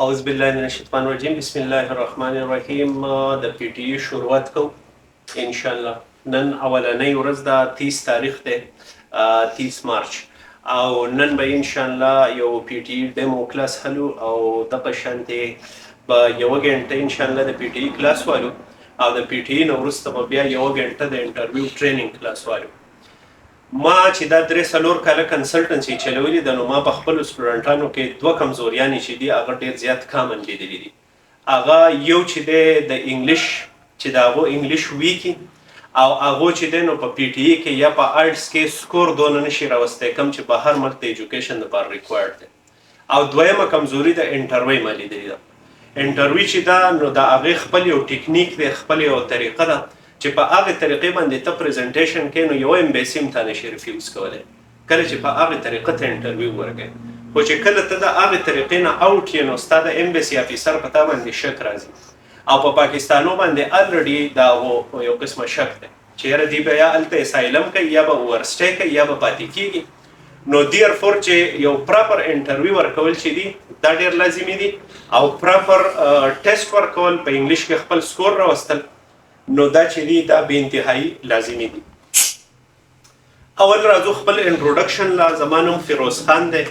اعوذ بالله من الشیطان الرجیم بسم الله الرحمن الرحیم. د پی ټی ای شروعات کو ان شاء الله. نن اولنۍ ورځ د 30 تاریخ دی 30 مارچ او نن به ان شاء الله یو پی ټی ای ډیمو کلاس هلو او د پښانته په یو غنټه ان شاء الله د پی ټی ای کلاس والو او د پی ټی ای نو وروسته به بیا یو غنټه د انټرویو ټریننګ کلاس والو. ما چې دا 3 کاله کنسلټنسي چلولې ده نو ما په خپل سټوډنټانو کې دوه کمزوریانې چې دي هغه ډېر زیات کامن لیدلي دي. هغه یو چې دی د انګلیش چې د هغو انګلیش ویکي او هغو چې دی نو په پی ټي ای کې یا په آرټس کې سکور دونه نشي راوستی کم چې په هر ملک د ایجوکیشن لپاره ریکوایرډ دی. او دویمه کمزوري د انټروی ما لیدلې ده. انټروی چې ده نو د هغې خپل یو ټیکنیک دی، خپل یو طریقه ده چې په هغې طریقې باندې ته پریزنټیشن کوې نو یو امبیسي هم تا نشي ریفیوز کولی کله چې په هغې طریقه ته انټرویو ورکوې. خو چې کله ته د هغې طریقې نه اوټ یې نو ستا د امبیسي افیسر په تا باندې شک راځي او په پاکستانو باندې الریډي د هغو یو قسمه شک دی چې یاره دوی به یا هلته اسایلم کوي یا به اوورسټی کوي یا به پاتې کېږي. نو دیئر فور چې یو پراپر انټرویو ورکول چې دي دا ډېر لازمي دي او پراپر ټیسټ ورکول په انګلیش کې خپل سکور راوستل نو دا چې دي دا بې انتهایي لازمي دي. اول راځو خپل انټروډکشن لا. زما نوم فیروز خان دی.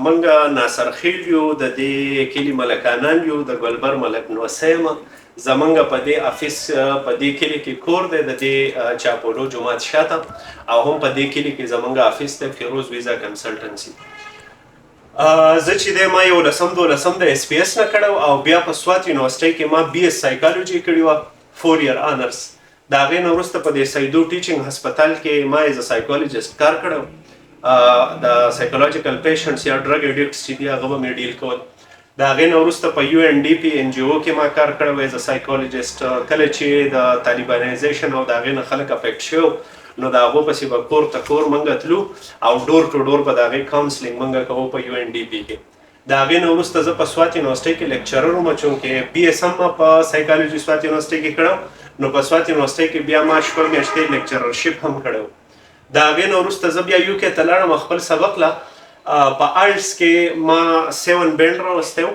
موږ ناصر خیل یو، د دې کلي ملکانان یو، د ګلبر ملک نوسی یم. زموږ په دې افیس په دې کلي کې کور دی د دې چاپولو جومات شاته او هم په دې کلي کې زموږ افیس دی فیروز ویزا کنسلټنسي. زه چې دی ما 11 د اس پی اس نه کړی او بیا په سوات یونیورسټۍ کې ما بی ایس سایکالوجي کړې وه 4 year آنرس. د هغې نه وروسته په دې سیدو ټیچنګ هسپتال کې ما ایز ا سایکالوجسټ کار کړی. د سایکولوژیکل پیشنټس یا ډرګ ایډکټس چې دي هغه به مې ډیل کول. د هغې نه وروسته په یو ان ډي پي ان جی او کې ما کار کړی و ایز ا سایکالوجسټ. کله چې د طالبانایزیشن او د هغې نه خلک افیکټ شو نو د هغو پسې به کور ته کور موږ تلو او ډور ټو ډور به د هغې کاونسلینګ موږ کوو په یو ان ډي پي کې. د هغې نه وروسته زه په سوات یونیورسټۍ کې لیکچرر وم چونکې بی ایس هم په سایکالوجي سوات یونیورسټۍ کې کړم نو په سوات یونیورسټۍ کې بیا ما 6 میاشتې لیکچررشپ هم کړی و. د هغې نه وروسته زه بیا یو کې ته لاړم خپل سبق له. په آرټس کې ما 7 بینډ راوستی و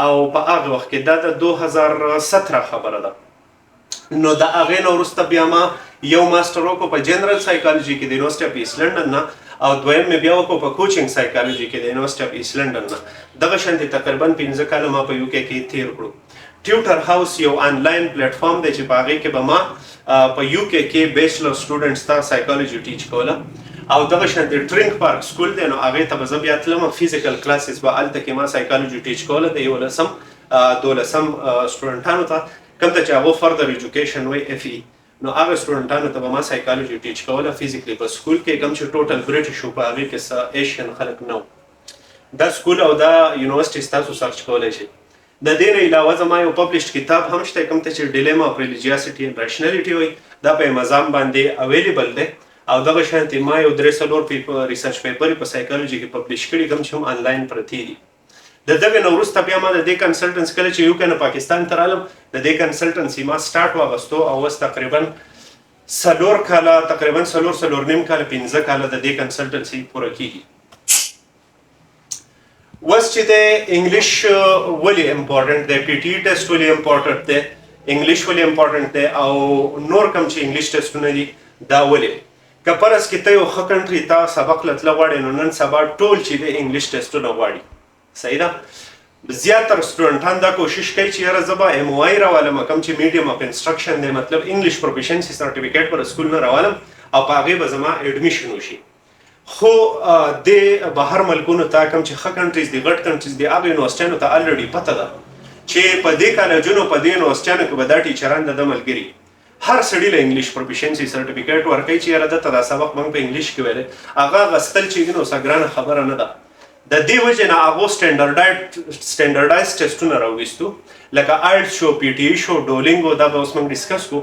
او په هغه وخت کې دا د 2017 خبره ده. نو د هغې نه وروسته بیا ما یو ماسټر وکړو په جنرال سایکالوجي کې د یونیورسټي اف ایسټ لنډن نه او دویم مې بیا وکړو په کوچنګ سایکالوجي کې د یونیورسټي اف ایسټ لنډن نه. دغه شانتې تقریبا 15 کاله ما په یو کې تیر کړو. ټیوټر هاوس یو آنلاین پلیټفارم دی چې په هغې کې به ما په یو کې بیچلر سټوډنټس ته سایکالوجي ټیچ کوله او دغه شانتې ټرینک پارک سکول دی نو هغې ته به زه بیا تلم فزیکل کلاسز به هلته کې ما سایکالوجي ټیچ کوله د 11 سټوډنټانو ته کوم ته چې هغو فردر ایجوکیشن وایي اف ای. نو هغه سټوډنټانو ته به ما سایکالوجي ټیچ کوله فزیکلی په سکول کې کوم چې ټوټل برټش و په هغې کې څه ایشین خلک نه و. دا سکول او دا یونیورسټي ستاسو سرچ کولی شئ. د دې نه علاوه زما یو پبلشډ کتاب هم شته کوم ته چې ډیلیما اف ریلیجیاسټي اینډ ریشنلیټي وایي. دا په امازان باندې اویلیبل دی او دغه شانتې ما یو 3 ریسرچ پیپر په سایکالوجي کې پبلش کړي کوم چې هم آنلاین پرتې دي. د دغې نه وروسته بیا ما د دې کنسلټنس کله چې یو که نه پاکستان ته رالم د دې کنسلټنسي ما سټارټ واغستو او اوس تقریبا 4 کاله تقریبا 4 نیم کاله 15 کاله د دې کنسلټنسي پوره کېږي. اوس چې دی انګلیش ولې امپورټنټ دی، پی ټي ای ټیسټ ولې امپورټنټ دی، انګلیش ولې امپورټنټ دی او نور کوم چې انګلیش ټیسټونه دي دا ولې. که فرض کې ته یو ښه کنټري ته سبق له تله غواړې نو نن سبا ټول چې دی انګلیش ټیسټونه غواړي. صحیح ده. زیاتره سټوډنټان دا کوشش کوي چې یاره زه به ایم او آی راولم کوم چې میډیم اف انسټرکشن دی مطلب انګلیش پروفیشنسي سرټیفیکیټ پر سکول نه راولم او په هغې به زما ایډمیشن وشي. خو د بهر ملکونو ته کوم چې ښه کنټریز دي غټ کنټریز دي هغه یونیورسټیانو ته الریډي پته ده چې په دې کالجونو په دې یونیورسټیانو کې به دا ټیچران د ده ملګري هر سړي له انګلیش پروفیشنسي سرټیفیکیټ ورکوي چې یاره دته دا سبق موږ په انګلیش کې ویلی هغه اخیستل چې دي نو څه ګرانه خبره نه ده. د دې وجې نه هغو سټینډرډایز ټیسټونه راویستو لکه آیلټس شو، پی ټي ای شو، ډولینګو. دا به اوس موږ ډسکس کړو.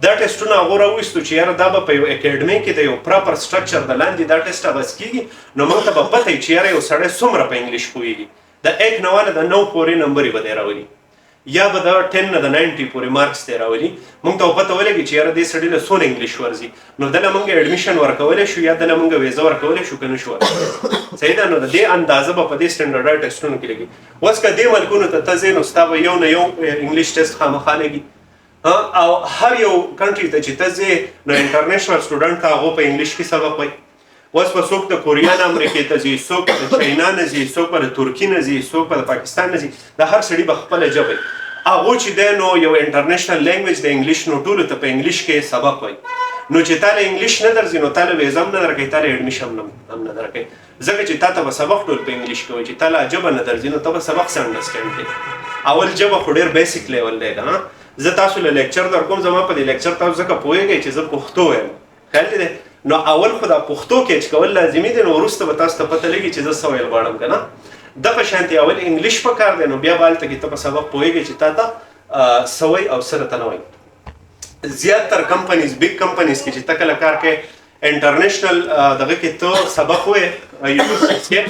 دا ټیسټونه هغو راویستو چې یاره دا به په یو اکیډمي کې د یو پراپر سټرکچر د لاندې دا ټیسټ اغوست کېږي نو موږ ته به پته وي چې یاره یو سړی څومره په انګلیش پوهېږي. د 1 نه واله د 9 پورې نمبرې به دی راولي یا به د 10 نه د 90 پورې مارکس دی راولي. موږ ته به پته ولګي چې یاره دې سړي له څونه انګلیش ورځي نو دله موږ ایډمیشن ورکولی شو یا دله موږ ویزه ورکولی شو که نه شو ورکولی. صحیح ده. نو د دې اندازه به په دې سټنډرډ ټیسټونو کې لګي. اوس که دې ملکونو ته ته ځې نو ستا به یو نه یو انګلیش ټیسټ خامخا لګي او هر یو کنټري ته چې ته ځې نو انټرنیشنل سټوډنټ ته هغو په انګلیش کې سبق وایي. اوس به څوک د کوریا نه امریکې ته ځي، څوک د چاینا نه ځي، څوک به د ترکي نه ځي، څوک به د پاکستان نه ځي. د هر سړي به خپله ژبه وي. هغو چې دی نو یو انټرنیشنل لینګویج د انګلیش نو ټولو ته په انګلیش کې سبق وایي. نو چې تا له انګلیش نه درځي نو تا له ویزه هم نه درکوي، تا له ایډمیشن هم نه درکوي، ځکه چې تا ته به سبق ټول په انګلیش کې وایي. چې تا له ژبه نه درځي نو ته به سبق څه انډرسټینډ کوې. اول ژبه خو ډېر بیسیک لیول دی که زه تاسو له لیکچر در کوم، زما په دې لیکچر تاسو ځکه پوهېږئ چې زه پښتو وایم، خیال دی. نو اول خو دا پښتو کیچ کول لازمي دی، نو وروسته به تاسو ته پته لګي چې زه څه ویل غواړم که نه. دغه شانتې اول انګلیش پکار دی، نو بیا به هلته کې ته په سبق پوهېږې چې تا ته څه وایي او څه راته نه وایي. زیاتر کمپنیز بیگ کمپنیز کې چې ته کله کار کوې انټرنیشنل دغه کې ته سبق وایې یونیورسټیز کې،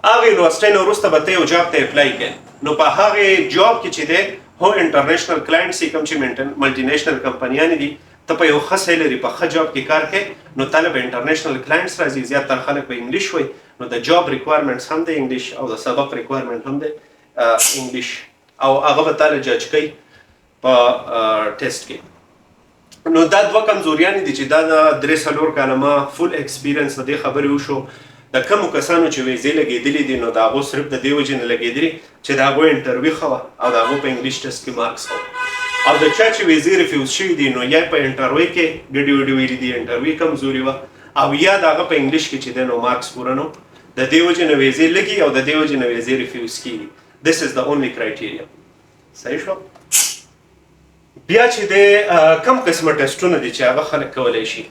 هغې یونیورسټۍ نه وروسته به ته یو جاب ته اپلای کوې. نو په هغې جاب کې چې دی هو انټرنیشنل کلاینټس یې کوم چې ملټي نیشنل کمپنیانې دي، ته په یو ښه ځای لري په ښه جاب کې کار کوې نو تاله به انټرنیشنل کلاینټس راځي. زیاتره خلک به انګلیش وایي، نو د جاب ریکوایرمنټس هم د انګلیش او د سبق ریکوایرمنټ هم د انګلیش، او هغه به تاله جج کوي په ټیسټ کې. نو دا دوه کمزوریانې دي چې دا د 3-4 کاله ما فول ایکسپیرینس د دې خبرې وشو. د کومو کسانو چې ویزې لګېدلې دي نو د هغو صرف د دې وجې نه لګېدلي چې د هغو انټرویو ښه وه او د هغو په انګلیش ټیسټ کې مارکس ښه وه، او د چا چې ویزې ریفیوز شوي دي نو یا په انټرویو کې ګډې وډې ویلي دي، انټرویو کمزوري وه، او یا د هغه په انګلیش کې چې دی نو مارکس پوره نه د دې وجې نه ویزې لګي او د دې وجې نه ویزې ریفیوز کېږي. دس از د اونلی کرایټیریا. صحیح شو. بیا چې د کم قسمه ټیسټونه دي چې هغه خلک کولی شي.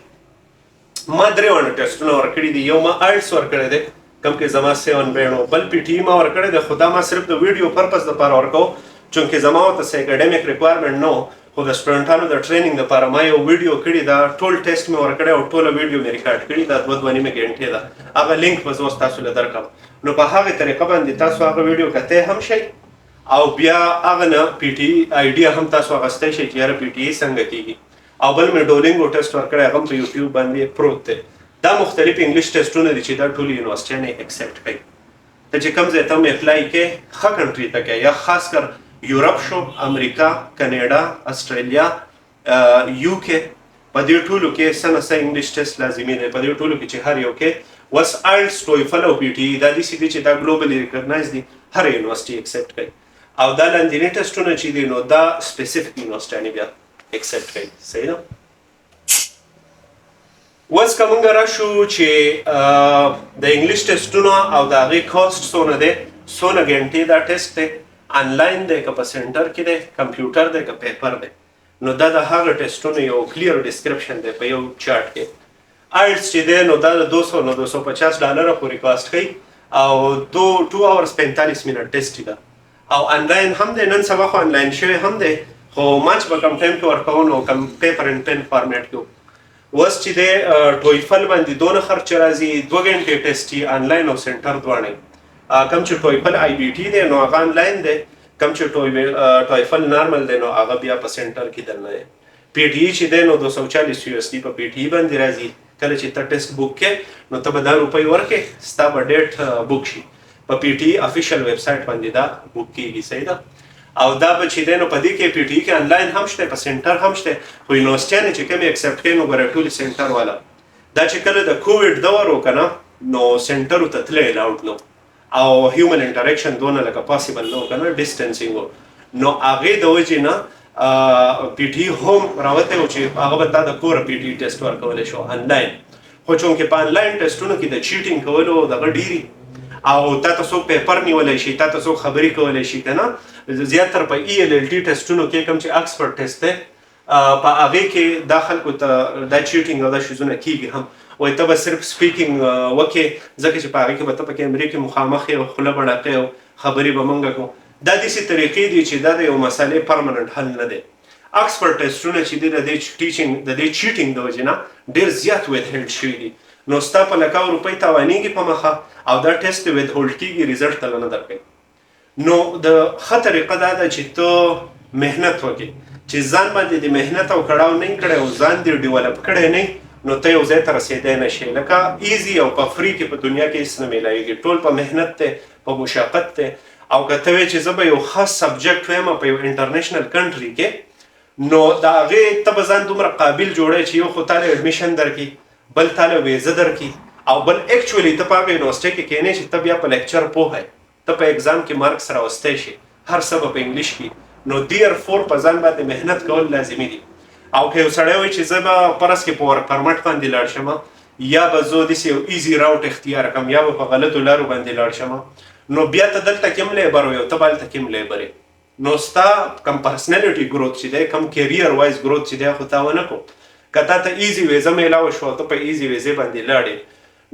ما 3 ونه ټیسټونه ورکړي دي. یو ما آیلټس ورکړی دی کوم کې زما 7 بینډ و، بل پی ټي ما ورکړی دی، خو دا ما صرف د ویډیو پرپز دپاره ورکوم چونکې زما ورته څه اکاډمیک ریکوایرمنټ نه و، خو د سټوډنټانو د ټریننګ دپاره ما یو ویډیو کړي دا ټول ټیسټ مې ورکړی او ټوله ویډیو مې ریکارډ کړي دا 2 نیمه ګنټې ده. هغه لینک به زه اوس تاسو له درکړم. نو په هغې طریقه باندې تاسو هغه ویډیو کتی هم شئ او بیا هغه نه پی ټي آیډیا هم تاسو اخیستی شئ چې یاره پی ټي ای څنګه کېږي. او بل مې ډولینګو ټیسټ ورکړی هغه هم په یوټیوب باندې پروت دی. دا مختلف انګلیش ټیسټونه دي چې دا ټول یونیورسټیانې ایکسپټ کوي. ته چې کوم ځای ته هم اپلای کوې ښه کنټري ته کوې، یا خاص کر یورپ شو، امریکا، کنیډا، اسټرالیا، یو کې، په دې ټولو کې څه نه څه انګلیش ټیسټ لازمي دی. په دې ټولو کې چې هر یو کې وس آیلټس، ټویفل او پی ټي ای دا داسې دي چې دا ګلوبلي ریکګنایز دي، هر یونیورسټي ایکسپټ کوي. او دا لاندیني ټیسټونه چې دي نو دا سپیسیفیک یونیورسټیانې بیا ایکسپټ کوي. صحیح ده. اوس که موږ راشو چې د انګلیش ټیسټونه او د هغې کاسټ څونه دی، څونه ګنټې دا ټیسټ دی، آنلاین دی که په سنټر کې دی، کمپیوټر دی که پیپر دی، نو دا د هغه ټیسټونو یو کلیر ډسکرپشن دی په یو چارټ کې. آیلټس چې دی نو دا د 200 نه $250 پورې کاسټ کوي او 2 hours 45 منټ ټیسټ ده. او آنلاین هم دی، نن سبا خو آنلاین شوی هم دی، خو ما چې په کم ټایم کې ورکوو نو کم پیپر اینډ پین فارمیټ کې. اوس چې دی ټویفل باندې دونه خرچ راځي، 2 غنټې ټیسټ یي آنلاین او سنټر دواړه. کم چې ټویفل آی بی ټي دی نو هغه آنلاین دی، کم چې ټویفل نارمل دی نو هغه بیا په سنټر کې دننه دی. پی ټي ای چې دی نو $240 په پی ټي ای باندې راځي. کله چې ته ټیسټ بک کې نو ته به دا روپۍ ورکې، ستا به ډیټ بک شي په پی ټي ای افیشل ویب سایټ باندې دا بک کېږي. صحیح ده. او دا به چې دی نو په دې کې پی ټي ای کې آنلاین هم شته، په سنټر هم شته، خو یونیورسټیانې چې کومې ایکسپټ کوي نو ګوره ټولې سنټر والا. دا چې کله د کووډ دور و که نه نو سنټرو ته تللی الاوډ نو، او هیومن انټریکشن دونه لکه پاسبل نه و که نه، ډسټنسینګ و، نو هغې د وجې نه پی ټي ای هم راوتی و چې هغه به تا د کوره پی ټي ای ټیسټ ورکولی شو آنلاین. خو چونکې په آنلاین ټیسټونو کې د چیټینګ کولو دغه ډېري او تا ته څوک پیپر نیولی شي، تا ته څوک خبرې کولی شي که نه. زیاتره په ای ایل ایل ټي ټیسټونو کې کوم چې اکسفورډ ټیسټ دی په هغې کې دا خلکو ته دا چیټینګ او دا شیزونه کېږي هم. وایي ته به صرف سپیکینګ وکړې ځکه چې په هغې کې به ته په کیمرې کې مخامخ یې او خوله به ډاقې او خبرې به موږ کوو. دا داسې طریقې دي چې دا د یو مسالې پرمننټ حل نه دی. اکسفورډ ټیسټونه چې دي د دې چیټینګ د وجې نه ډېر زیات ویت هیډ شوي دي. نو ستا په لکاو روپۍ تاوانېږي په مخه او دا ټیسټ ویت هولډ کېږي، ریزلټ ته نه درکوي. نو د ښه طریقه دا ده چې ته محنت وکړې، چې ځان باندې د محنت او کړاو نه کړی او ځان دې ډیولپ کړی نه نو ته یو ځای ته رسېدی نه شې. لکه ایزي او په فری کې په دنیا کې هېڅ نه میلاویږي، ټول په محنت دی، په مشقت دی. او که ته وایې چې زه به یو خاص سبجیکټ وایم په یو انټرنیشنل کنټري کې، نو د هغې ته به ځان دومره قابل جوړی چې یو خو تاله ایډمیشن درکړي، بل تاله ویزه درکړي، او بل اکچولی ته په هغه یونیورسټۍ کې کښېنې چې ته بیا په لیکچر پوه یې، ته په اګزام کې مارکس راوستی شي، هر څه به په انګلیش کې. نو دیئر فور په ځان باندې محنت کول لازمي دي. او که یو سړی وایي چې زه به فرض کې په ورک پرمټ باندې لاړ شم، یا به زه داسې یو ایزي راوټ اختیار کړم، یا به په غلطو لارو باندې لاړ شم، نو بیا ته دلته کې هم لیبر وي او ته به هلته کې هم لیبر یې. نو ستا کم پرسنالټي ګروت چې دی، کم کیریر وایز ګروت چې دی، خو تا ونه کړو. که تا ته ایزي ویزه میلاوه شوه، ته په ایزي ویزې باندې لاړې،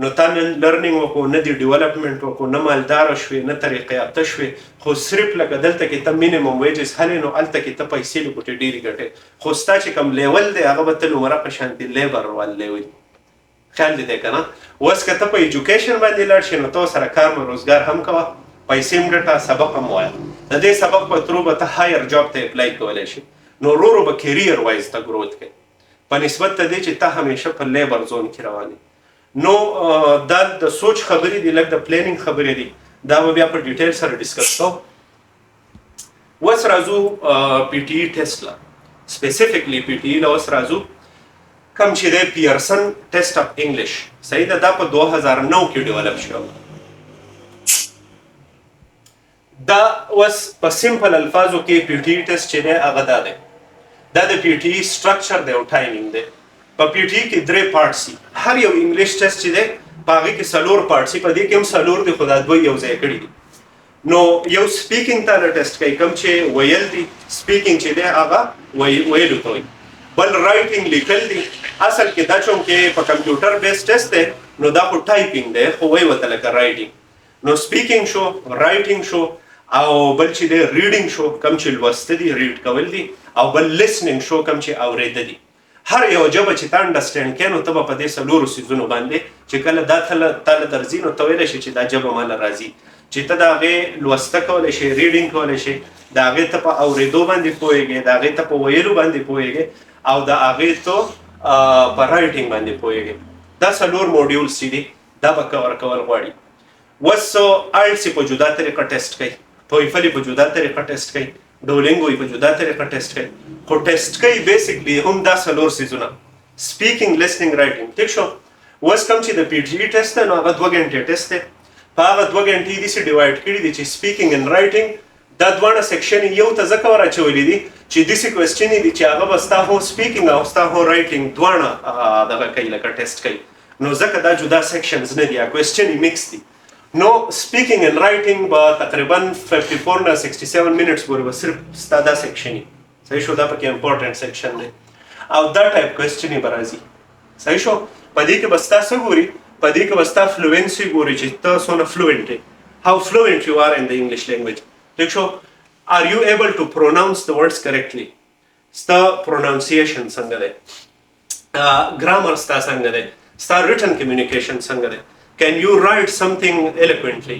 نو تا نه لرنینګ وکړو، نه دې ډیولپمنټ وکړو، نه مالداره شوې، نه طریقه یافته شوې، خو صرف لکه دلته کې ته مینیمم ویجز حلې، نو هلته کې ته پیسې لګوټې ډېرې ګټې، خو ستا چې کوم لیول دی هغه به تل عمره په شانتې لیبر والی وي. خیال دې دی که نه؟ اوس که ته په ایجوکیشن باندې لاړ شې، نو ته سره کار مو روزګار هم کوه، پیسې هم ګټه، سبق هم وایه. د دې سبق په ترو به ته هایر جاب ته اپلای کولی شي. نو ورو ورو به کیریر وایز ته ګروت کوي، په نسبت ته دی چې ته همیشه په لیبر زون کې روان یې. نو دا د سوچ خبرې دي، لږ د پلانینګ خبرې دي، دا به بیا په ډیټیل سره ډسکس کوو. اوس راځو پی ټي ای ټیسټ له، سپیسیفیکلی پی ټي ای له اوس راځو. کوم چې دی پیرسن ټیسټ اف انګلیش، صحیح ده، دا په 2009 کې ډیولپ شوی. دا اوس په سمپل الفاظو کې پی ټي ای ټیسټ چې دی هغه دا دی، دا د پی ټي ای سټرکچر دی او ټایمینګ دی. په پی ټي ای کې 3 پارټس دي. هر یو انګلیش ټیسټ چې دی په هغې کې 4 پارټس دي، په دې کې هم 4 دي، خو دا 2 یو ځای کړي دي. نو یو سپیکینګ ته ټیسټ کوي، کوم چې ویل دي، سپیکینګ چې دی هغه ویلو ته وایي. بل رایټینګ لیکل دي، اصل کې دا چونکې په کمپیوټر بیس ټیسټ دی، نو دا خو ټایپینګ دی، خو وایي ورته لکه رایټینګ. نو سپیکینګ شو، رایټینګ شو، او بل چې دی ریډینګ شو، کوم چې لوسته دي، ریډ کول دي، او بل لیسنینګ شو، کوم چې اورېده دي. هر یو ژبه چې تا انډرسټینډ کړې، نو ته به په دې 4 څیزونو باندې چې کله دا تاله درځي، نو ته ویلی شي چې دا ژبه ماله راځي، چې ته د هغې لوسته کولی شي، ریډینګ کولی شي، د هغې ته په اورېدو باندې پوهېږې، د هغې ته په ویلو باندې پوهېږې، او د هغې ته په رایټینګ باندې پوهېږې. دا 4 موډیولز چې دي دا به کور کول غواړي. اوس آیلټس په جدا طریقه ټیسټ کوي، تویفل په جدا طریقه ټیسټ کوي، ډولینګو په جدا طریقه ټیسټ کوي، خو ټیسټ کوي بیسیکلی هم دا 4 څیزونه، سپیکینګ، لیسنینګ، رایټینګ. ټیک شو. اوس کوم چې د پی ټي ای ټیسټ دی، نو هغه 2 غنټې ټیسټ دی. په هغه 2 غنټې یې داسې ډیوایډ کړي دي چې سپیکینګ اینډ رایټینګ دا دواړه سیکشن یو ته ځکه وراچولي دي چې داسې کوېسچن دي چې هغه به ستا هو سپیکینګ او ستا هو رایټینګ دواړه دغه کوي، لکه ټیسټ کوي. نو ځکه دا جدا سیکشنز نه دي، کوېسچن یې مکس دي. نو سپیکینګ اینډ رایټینګ به تقریبا 54 نه 67 منټس پورې به صرف ستا دا سیکشن وي. صحیح شو، دا پکې امپورټنټ سیکشن دی، او دا ټایپ کوېسچن یې به راځي. صحیح شو. په دې کې به ستا څه ګوري، په دې کې به ستا فلوینسي ګوري چې ته څونه فلوینټ یې، how fluent you are in the English language. ٹھیک شو. Are you able to pronounce the words correctly? ستا pronunciation څنګه دی، grammar ستا څنګه دی، ستا written communication څنګه دی. Can you write something eloquently?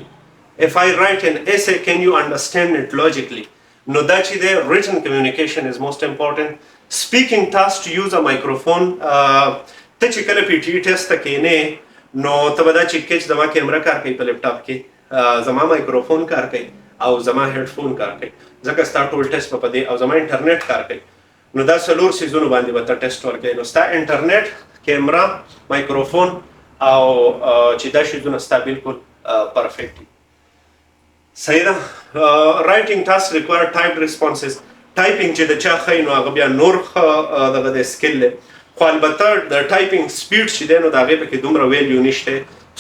If I write an essay, can you understand it logically? No, that is the written communication is most important. Speaking task to use a microphone. ته چې کله پی ټي ای ټیسټ ته کښېنې، نو ته به دا چیک کوې چې زما کیمره کار کوي په لیپټاپ کې، زما مایکروفون کار کوي، او زما هیډ فون کار کوي، ځکه ستا ټول ټیسټ به په دې، او زما انټرنیټ کار کوي. نو دا 4 څیزونو باندې به ته ټیسټ ورکوې. نو ستا انټرنیټ، کیمره، مایکروفون، او چې دا شیزونه ستا بالکل پرفیکټ دي. صحیح ده. رایټینګ ټاسک ریکوایر ټایپډ ریسپانسز. ټایپینګ چې د چا ښایي، نو هغه بیا نور ښه دغه دی سکل دی، خو البته د ټایپینګ سپیډ چې دی، نو د هغې پکې دومره ویلیو نشته،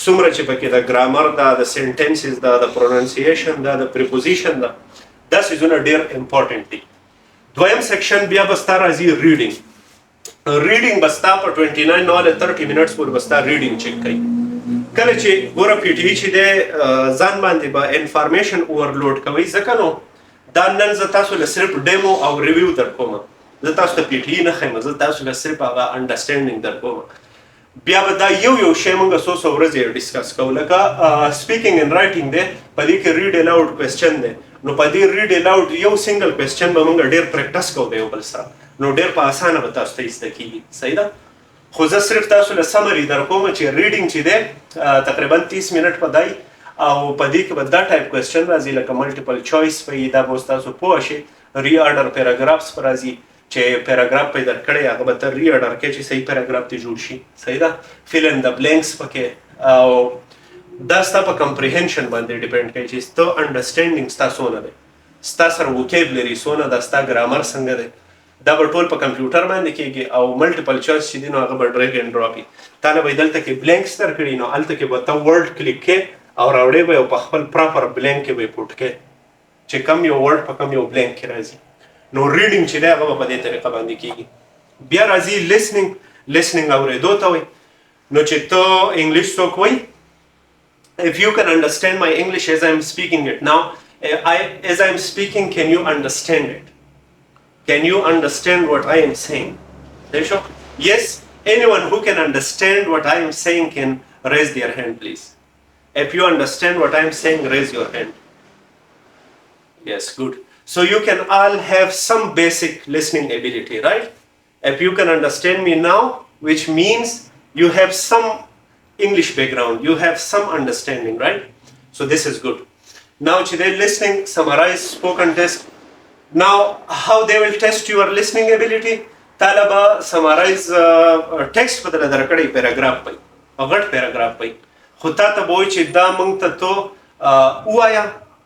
څومره چې پکې د ګرامر ده، د سینټنسز ده، د پروننسیشن ده، د پریپوزیشن ده، دا څیزونه ډېر امپورټنټ دي. دویم سیکشن بیا به ستا راځي ریډینګ. ریډینګ به ستا په 29 نه 30 منټس پورې به ستا ریډینګ چیک کوي. کله چې ګوره پی ټي ای چې دی ځان باندې به انفارمیشن اوورلوډ کوي، ځکه نو دا نن زه تاسو له صرف ډیمو او ریویو در کوم، زه تاسو ته پی ټي ای نه ښیم، زه تاسو له صرف هغه انډرسټینډینګ در کوم. بیا به دا یو شی موږ څو ورځې ډسکس کوو، لکه سپیکینګ اینډ رایټینګ دی، په دې کې ریډ الاؤډ کوېسچن دی. نو په دې ریډ الاؤډ یو سنګل کوېسچن به موږ ډېر پریکټس کوو د یو بل سره، نو ډېر په اسانه به تاسو ته زده کېږي. صحیح ده. خو زه صرف تاسو له سمري در کوم چې ریډینګ چې دی تقریبا 30 منټ په دی او په دې کې به دا ټایپ کوېسچن راځي لکه ملټیپل چوایس وي دا به تاسو پوه شئ ری آرډر پیراګرافس به راځي چې پیراګراف پیدا کړی هغه به ته ری آرډر کې چې صحیح پیراګراف ته جوړ شي صحیح ده فیل ان د بلینکس پکې او دا ستا په کمپریهنشن باندې ډیپینډ کوي چې ستا انډرسټینډینګ ستا څونه دی ستا سره ووکیبلري څونه ده ستا ګرامر څنګه دی دا به ټول په کمپیوټر باندې کېږي او ملټیپل چوایس چې دي نو هغه به ډریګ اینډ ډراپ وي تا له به یې دلته کې بلینکس درکړي نو هلته کې به ته ورډ کلیک کې او راوړې به یو په خپل پراپر بلینک کې به یې پوټ کې چې کم یو ورډ په کم یو بلینک کې راځي نو ریډینګ چې دی هغه به په دې طریقه باندې کېږي بیا راځي لیسنینګ اورېدو ته وایي نو چې ته انګلیش څوک وایي if you can understand my English as I am speaking it now as I am speaking can you understand it can you understand what I am saying yes anyone who can understand what I am saying can raise their hand please if you understand what I am saying raise your hand yes good so you can all have some basic listening ability right if you can understand me now which means you have some English background you have some understanding right so this is good now today listening summarize spoken test now how they will test your listening ability طالبا summarize text په دله درکړی پیراګراف پي غټ پیراګراف پي خو تا ته به وایي چې دا موږ ته تو ووایه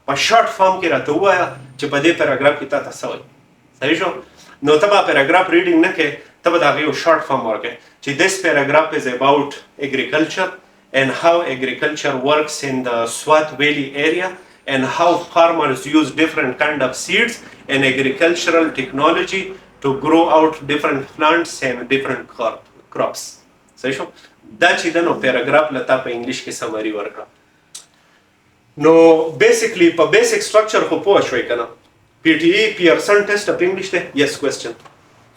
په شارټ فارم کې راته ووایه چې په دې پیراګراف کې تا ته څه وایي صحیح شو نو ته به پیراګراف ریډینګ نه کوې ته به د هغې یو شارټ فارم ورکوې چې this paragraph is about agriculture and how agriculture works in the Swat Valley area and how farmers use different kind of seeds and agricultural technology to grow out different plants and different crops. صحیح شو دا چې ده نو پیراګراف له تا په انګلیش کې سمري ورکړه نو بیسیکلی په بیسیک سټرکچر خو پوه شوئ که نه PTE Pearson Test of English دی yes question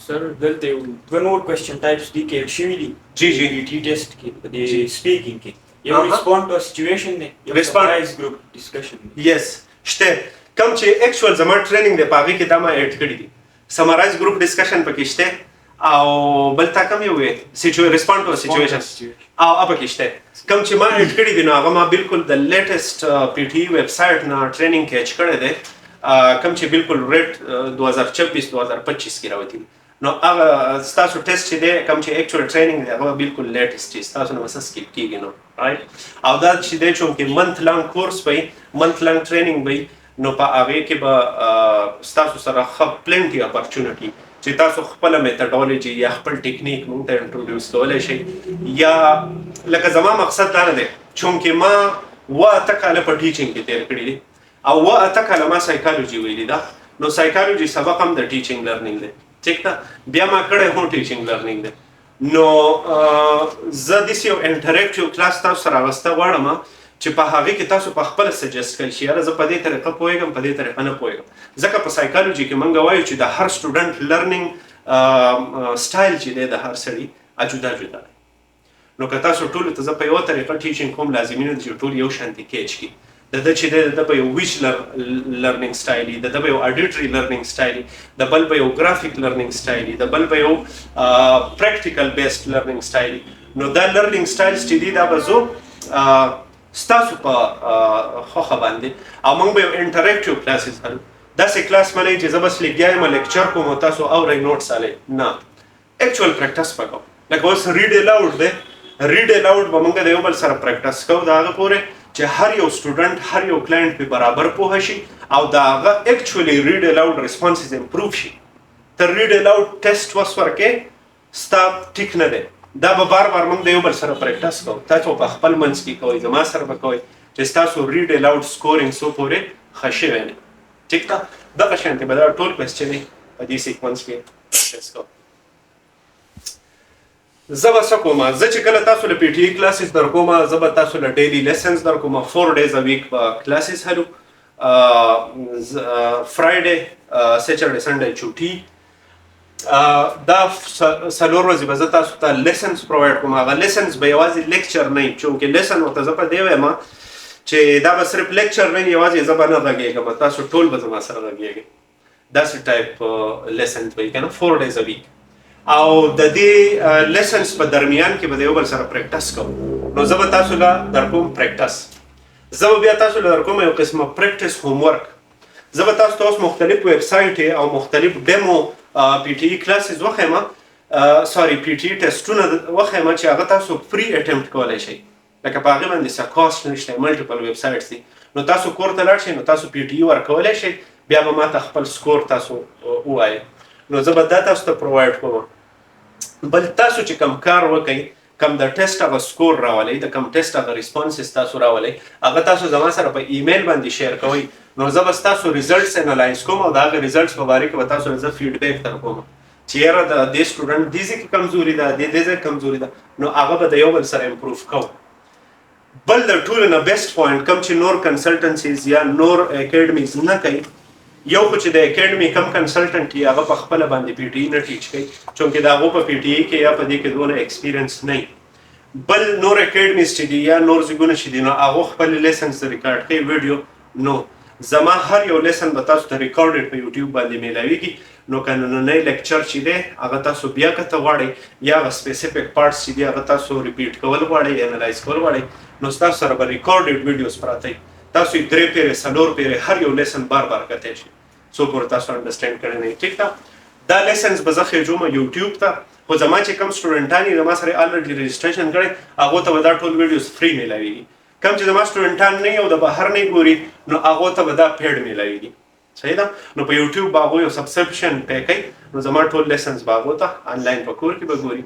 سر دلته یو دوه نور کوېسچن ټایپس دي کې شوي دي جی جی PTE ټیسټ کې په دې سپیکینګ کې یو ریسپونډ ټو سچویشن دی یو سمرایز ګروپ ډسکشن دی یس شته کوم چې اکچوال زما ټریننګ دی په هغې کې دا ما اډ کړي دي سمرایز ګروپ ډسکشن پکې شته او بل تا کوم یو وی ریسپونډ ټو سچویشن او پکې شته کوم چې ما اډ کړي دي نو هغه ما بالکل د لیټسټ PTE ویب سایټ نه ټریننګ کیچ کړی دی کوم چې بالکل ریټ 2024 2025 کې راوتی نو هغه ستاسو ټیسټ چې دی کوم چې اکچوال ټریننګ دی هغه بالکل لیټسټ دی ستاسو نه مسه سکیپ کیږي نو رائټ او دا چې دی چې منث لانګ کورس وي منث لانګ ټریننګ وي نو په هغه کې به ستاسو سره پلنټي اپورچونټي چې تاسو خپل میتھډالوجي یا خپل ټیکنیک مونږ ته انټروډیوس کولای شئ یا لکه زما مقصد دا نه دی چې ما اته کاله په ټیچینګ کې تیر کړي دي او اته کاله ما سایکالوجي ویلي ده نو سایکالوجي سبق هم د ټیچینګ لرنینګ دی ٹھیک ده بیا ما کړی هم ټیچینګ لرنینګ دی نو زه داسې یو انټریکټیو کلاس تاسو سره اخیسته غواړم چې په هغې کې تاسو په خپله سجست کړئ چې یاره زه په دې طریقه پوهېږم په دې طریقه نه پوهېږم ځکه په سایکالوجي کې موږ وایو چې د هر سټوډنټ لرنینګ سټایل چې دی د هر سړي جدا جدا دی نو که تاسو ټولو ته زه په یوه طریقه ټیچینګ کوم لازمي نه ده چې ټول یو شانتي کیچ کړي د ده چې دی د به یو ویچ لرنینګ سټایل وي د به یو اډیټري لرنینګ سټایل وي د بل به یو ګرافیک لرنینګ سټایل وي د بل به یو پریکټیکل بیسډ لرنینګ سټایل وي نو دا لرنینګ سټایلز چې دي دا به زه ستاسو په خوښه باندې او موږ به یو انټریکټیو کلاسز هلو داسې کلاس منئ چې زه بس لګیا یم لیکچر کوم او تاسو اورئ نوټس حالئ نه اکچوال پریکټس به کوو لکه اوس ریډ الاوډ دی ریډ الاوډ به موږ د یو بل سره پریکټس کوو د هغه پورې چې هر یو سټوډنټ هر یو کلاینټ پې برابر پوهه شي او د هغه اکچولی ریډ الاوډ ریسپانسز امپروف شي ته ریډ الاوډ ټیسټ وس ورکې ستا ټیک نه دی دا به بار بار موږ د یو بل سره پریکټس کوو تاسو په خپل منځ کې کوئ زما سره به کوئ چې ستاسو ریډ الاوډ سکورینګ څو پورې ښه شوی دی ټیک ده دغه شانتې به دا ټول کوېسچنې په دې سیکونس کې پریکټس کوو زه به څه کوم زه چې کله تاسو له PTE کلاسز در کوم زه به تاسو له ډیلی لیسنز در کوم 4 days a week به کلاسز هلو فرایډے سیچرډے سنډے چوټي دا څلور ورځې به زه تاسو ته لیسنز پرووایډ کوم هغه لیسنز به یوازې لیکچر نه وي چونکې لیسن ورته زه په دې وایم چې دا به صرف لیکچر نه وي یوازې زه به نه غږېږم تاسو ټول به زما سره غږېږئ داسې ټایپ لیسن به وي که نه 4 days a week او د دې لیسنز په درمیان کې به د یو بل سره پریکټس کوو. نو زه به تاسو له درکوم پریکټس، زه به بیا تاسو له درکوم یو قسمه پریکټس هوم ورک. زه به تاسو ته اوس مختلف ویب سایټ او مختلف ډیمو پی ټي ای کلاسز وښیم، سوري پی ټي ای ټیسټونه وښیم چې هغه تاسو فری اټمپټ کولی شئ. لکه په هغې باندې څه کاسټ نشته، ملټیپل ویب سایټس دي. نو تاسو کور ته لاړ شئ، نو تاسو پی ټي ای ورکولی شئ، بیا به ما ته خپل سکور تاسو ووایئ. نو زه به دا تاسو ته پرووایډ کوم. بل تاسو چې کوم کار وکئ، کوم د ټیسټ هغه سکور راولئ، د کوم ټیسټ هغه ریسپانسز تاسو راولئ، هغه تاسو زما سره په ایمیل باندې شیر کوئ. نو زه به ستاسو ریزلټس انالایز کوم او د هغه ریزلټس په باره کې به تاسو زه فیډبیک درکوم چې یاره د دې سټوډنټ دې ځای کې کمزوري ده، دې ځای کمزوري ده. نو هغه به د یو بل سره امپروف کوو. بل د ټولو نه بیسټ پوینټ کوم چې نور کنسلټنسیز یا نور اکیډمیز نه کوي، یو خو چې د اکیډمي کم کنسلټنټ یې هغه په خپله باندې پی ټي ای نه ټیچ کوي، چونکې د هغو په پی ټي ای کې یا په دې کې دونه ایکسپیرینس نه وي. بل نور اکیډمیز چې دي یا نور ځایونه چې دي، نو هغو خپل لیسنز ریکارډ کوي ویډیو. نو زما هر یو لیسن به تاسو ته ریکارډډ په یوټیوب باندې میلاویږي. نو که نننی لیکچر چې دی هغه تاسو بیا کته غواړئ یا هغه سپیسیفیک پارټس چې دي هغه تاسو ریپیټ کول غواړئ، انالایز کول غواړئ، نو ستاسو سره به ریکارډډ ویډیوز پراته وي. تاسو یې 3 پیرې 4 پیرې هر یو لیسن بار بار کتی شئ څو پورې تاسو انډرسټینډ کړی نه وي. ټیک ده، دا لیسنز به زه خېږم یوټیوب ته. خو زما چې کوم سټوډنټان یې زما سره الریډي رجسټریشن کړی، هغو ته به دا ټول ویډیوز فری میلاویږي. کوم چې زما سټوډنټان نه او د بهر نه ګوري، نو هغو ته به دا پیډ میلاویږي. صحیح ده. نو په یوټیوب به هغوی یو سبسکرپشن پی کوي، نو زما ټول لیسنز به هغو ته آنلاین په کور کې به ګوري.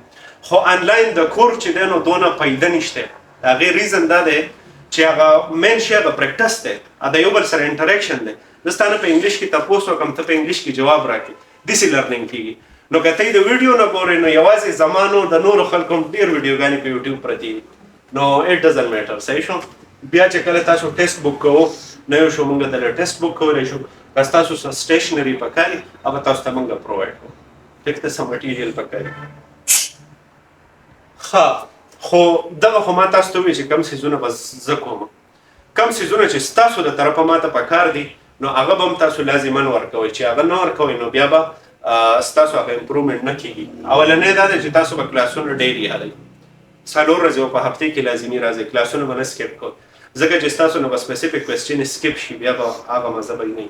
خو آنلاین د کور چې دی نو دونه فایده نشته. د هغې ریزن دا دی چې هغه مین شی هغه پریکټس دی، د یو بل سره انټریکشن دی. زه ستا نه په انګلیش کې تپوس وکړم، ته په انګلیش کې جواب راکړې، داسې لرننګ کېږي. نو که ته یې د ویډیو نه ګورې، نو یوازې زما نو د نورو خلکو هم ډېر ویډیوګانې په یوټیوب پرتې دي. نو اټ ډزنټ میټر. صحیح شو. بیا چې کله تاسو ټیسټ بک کوو، نو یو شو موږ دله ټیسټ بک کولی شو. که ستاسو څه سټیشنري پکار وي هغه تاسو ته موږ پرووایډ کوو. ټیک ده، څه مټیریل پکار وي. ښه، خو دغه خو ما تاسو ته ووایي چې کوم څیزونه به زه کوم، کوم څیزونه چې ستاسو د طرفه ما ته پکار دي، نو هغه به هم تاسو لازما ورکوئ. چې هغه نه ورکوئ نو بیا به ستاسو هغه امپرومنټ نه کېږي. اولنی دا دی چې تاسو به کلاسونه ډېر یادئ، 4 ورځې په هفتې کې لازمي راځئ، کلاسونه به نه سکیپ کوئ، ځکه چې ستاسو نه به سپیسیفیک کوېسچن سکیپ شي، بیا به هغه مزه به نه وي.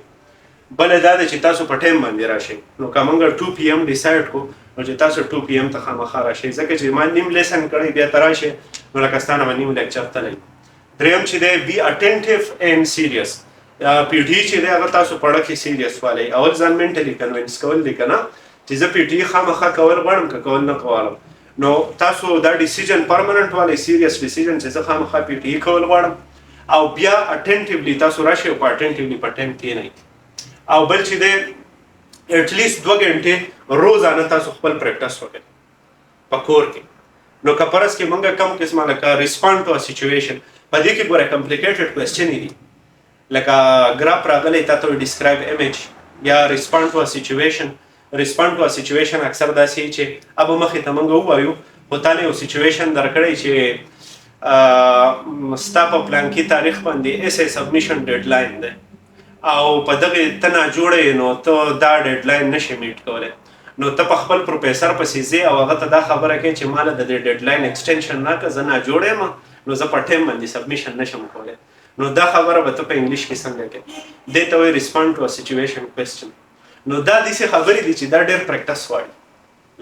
بله دا ده چې تاسو په ټایم باندې راشئ. نو که موږ 2 PM ډیسایډ کړو، نو چې تاسو 2 PM ته خامخا راشئ، ځکه چې ما نیم لیسن کړی بیا ته راشئ، نو لکه ستا نه به نیم لیکچر تللی. دریم چې دی بی اټینټیو اینډ سیریس. پی ټي ای چې دی هغه تاسو پړه کې سیریس والی. اول ځان مینټلي کنوینس کول دی که نه چې زه پی ټي ای خامخا کول غواړم که کول نه غواړم. نو تاسو دا ډیسیژن پرمننټ والی سیریس ډیسیژن چې زه خامخا پی ټي ای کول غواړم، او بیا اټینټیولی تاسو راشئ او په اټینټیولی په ټایم کښېنئ. او بل چې دی اټلیسټ 2 غنټې روزانه تاسو خپل پریکټس وکړئ په کور کې. نو که فرض کې موږ کم قسمه لکه ریسپانډ ټو ا سچویشن، په دې کې ګوره کمپلیکیټډ کوېسچنې دي، لکه ګراف راغلی تا ته ډسکرایب ایمیج یا ریسپانډ ټو ا سچویشن. ریسپانډ ټو ا سچویشن اکثر داسې وي چې ابه مخې ته موږ ووایو، خو تا له یو سچویشن درکړی چې ستا په پلانکي تاریخ باندې ایسے سبمیشن ډیډ لاین دی، او په دغه ته ناجوړه نو ته دا ډیډ لاین نشې میټ کولی. نو ته په خپل پروفیسر پسې ځې او هغه ته دا خبره کوي چې ما له د دې ډیډ لاین ایکسټینشن راکړه، زه ناجوړه یم، نو زه په ټایم باندې سبمیشن نشم کولی. نو دا خبره به ته په انګلیش کې څنګه کوې؟ دې ته وایي ریسپانډ ټو ا سچویشن کوېسچن. نو دا داسې خبرې دي چې دا ډېر پریکټس غواړي،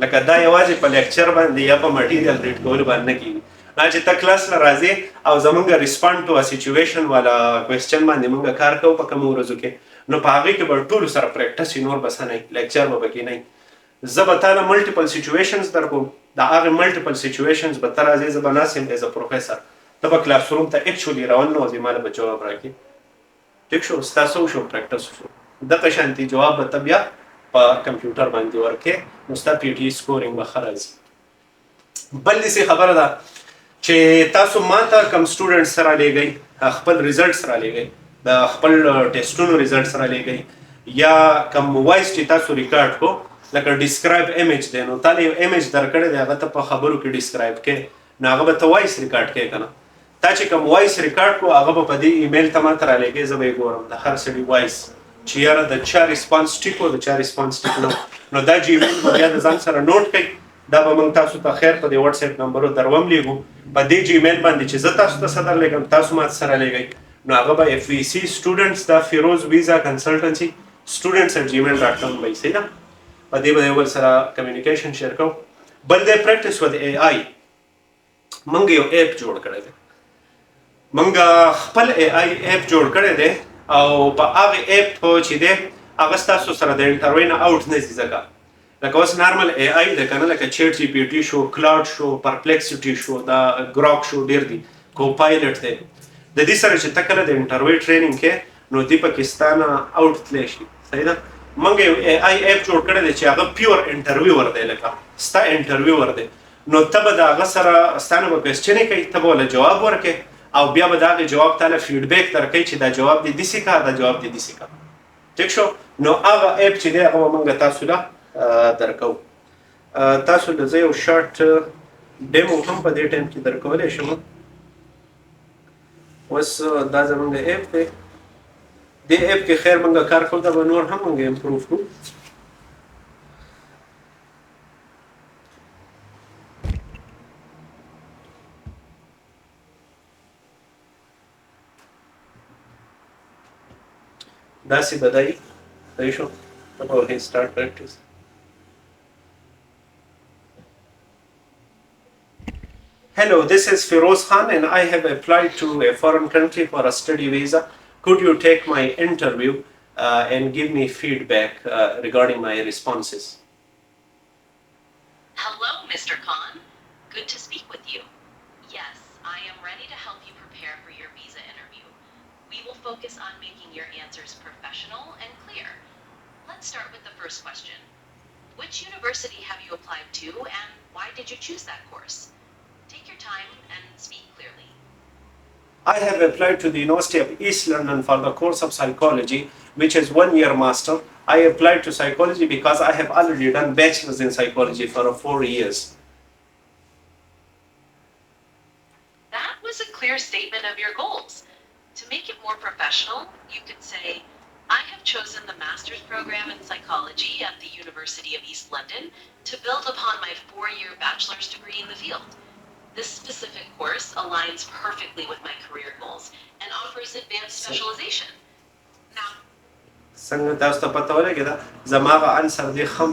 لکه دا یوازې په لیکچر باندې یا په مټیریل ریډ کولو باندې نه کېږي. چې ته کلاس نه راځې او زمونږ ریسپانډ ټو ا سچویشن والا کوېسچن باندې مونږ کار کوو په کومو ورځو کې، نو په هغې کې به ټولو سره پریکټس وي، نور بس نه لیکچر به پکې نه وي. زه به تا له ملټیپل سچویشنز درکوم، د هغې ملټیپل سچویشنز به ته راځې، زه به ناست یم ایز ا پروفیسر، ته به کلاس روم ته اکچولي راوننوځې، ما له به جواب راکړي. ټیک شو، ستا څه وشو؟ پریکټس وشو. دغه شانتي جواب به ته بیا په کمپیوټر باندې ورکې، نو ستا پی ټي ای سکورینګ به ښه راځي. بل داسې خبره ده چې تاسو ما ته کوم سټوډنټس سره لیږئ، خپل ریزلټس را لیږئ، د خپل ټیسټونو ریزلټس را لیږئ، یا کوم وایس چې تاسو ریکارډ کو، لکه ډسکرایب ایمیج دی، نو تا له یو ایمیج درکړی دی، هغه ته په خبرو کې ډسکرایب کړې، نو هغه به ته وایس ریکارډ کړې که نه. تا چې کوم وایس ریکارډ کو هغه به په دې ایمیل ته ما ته را لیږې، زه به یې ګورم د هر سړي وایس چې یاره د چا ریسپانس ټیک و د چا ریسپانس ټیک نه نو دا جیمیل به بیا د ځان سره نوٹ کړئ دا به موږ تاسو ته خیر په دې واتس اپ نمبرو دروم لیږو په دې جیمیل باندې چې زه تاسو ته څه درلیږم تاسو ماته سره لیږئ نو هغه به اف وی سی سټوډنټس دا فیروز ویزا کنسلټنسي students@gmail.com به صحیح ده په دې به یو بل سره کمیونیکیشن شیر کوو بل دی پریکټس ود اے آی موږ یو ایپ جوړ کړی دی موږ خپل اے آی ایپ جوړ کړی دی او په هغه ایپ چې دی هغه ستاسو سره د انټرویو نه آوټ نه ځي ځکه لکه اوس نارمل اے آی دی که نه لکه چیټ جی پی ټي شو کلاوډ شو پرپلیکسټي شو دا ګراک شو ډېر دي کو پایلټ دی د دې سره چې ته کله د انټرویو ټریننګ کې نو دی پاکستان آوټ تلی شي صحیح ده موږ یو اے آی ایپ جوړ کړی دی چې هغه پیور انټرویور دی لکه ستا انټرویور دی نو ته به د هغه سره ستا نه به کوېسچنې کوي ته به ورله جواب ورکړې او بیا به د هغې جواب تاله فیډبیک درکوي چې دا جواب دې داسې کا دا جواب دې داسې کا ټیک شو نو هغه ایپ چې دی هغه به موږ تاسو له درکوو تاسو له زه یو شارټ ډیمو هم په دې ټایم کې درکولی شم اوس دا زموږ ایپ دی دې ایپ کې خیر موږ کار کوو دا به نور هم موږ امپروف کړو داسې بدایي صحیح شو Okay, start practice. Hello, this is Feroz Khan and I have applied to a foreign country for a study visa. Could you take my interview and give me feedback regarding my responses? Hello, Mr. Khan. Good to speak with you. Yes, I am ready to help you prepare for your visa interview. We will focus on making your answers professional and clear. Let's start with the first question. Which university have you applied to and why did you choose that course? Take your time and speak clearly. I have applied to the University of East London for the course of psychology, which is 1 year master. I applied to psychology because I have already done bachelor's in psychology for 4 years. That was a clear statement of your goals. To make it more professional, you could say, I have chosen the master's program in psychology at the University of East London to build upon my 4-year bachelor's degree in the field. This specific course aligns perfectly with my career goals and offers advanced specialization. Now, څنګه تاسو ته پته ولګېده زما هغه انسر دې ښه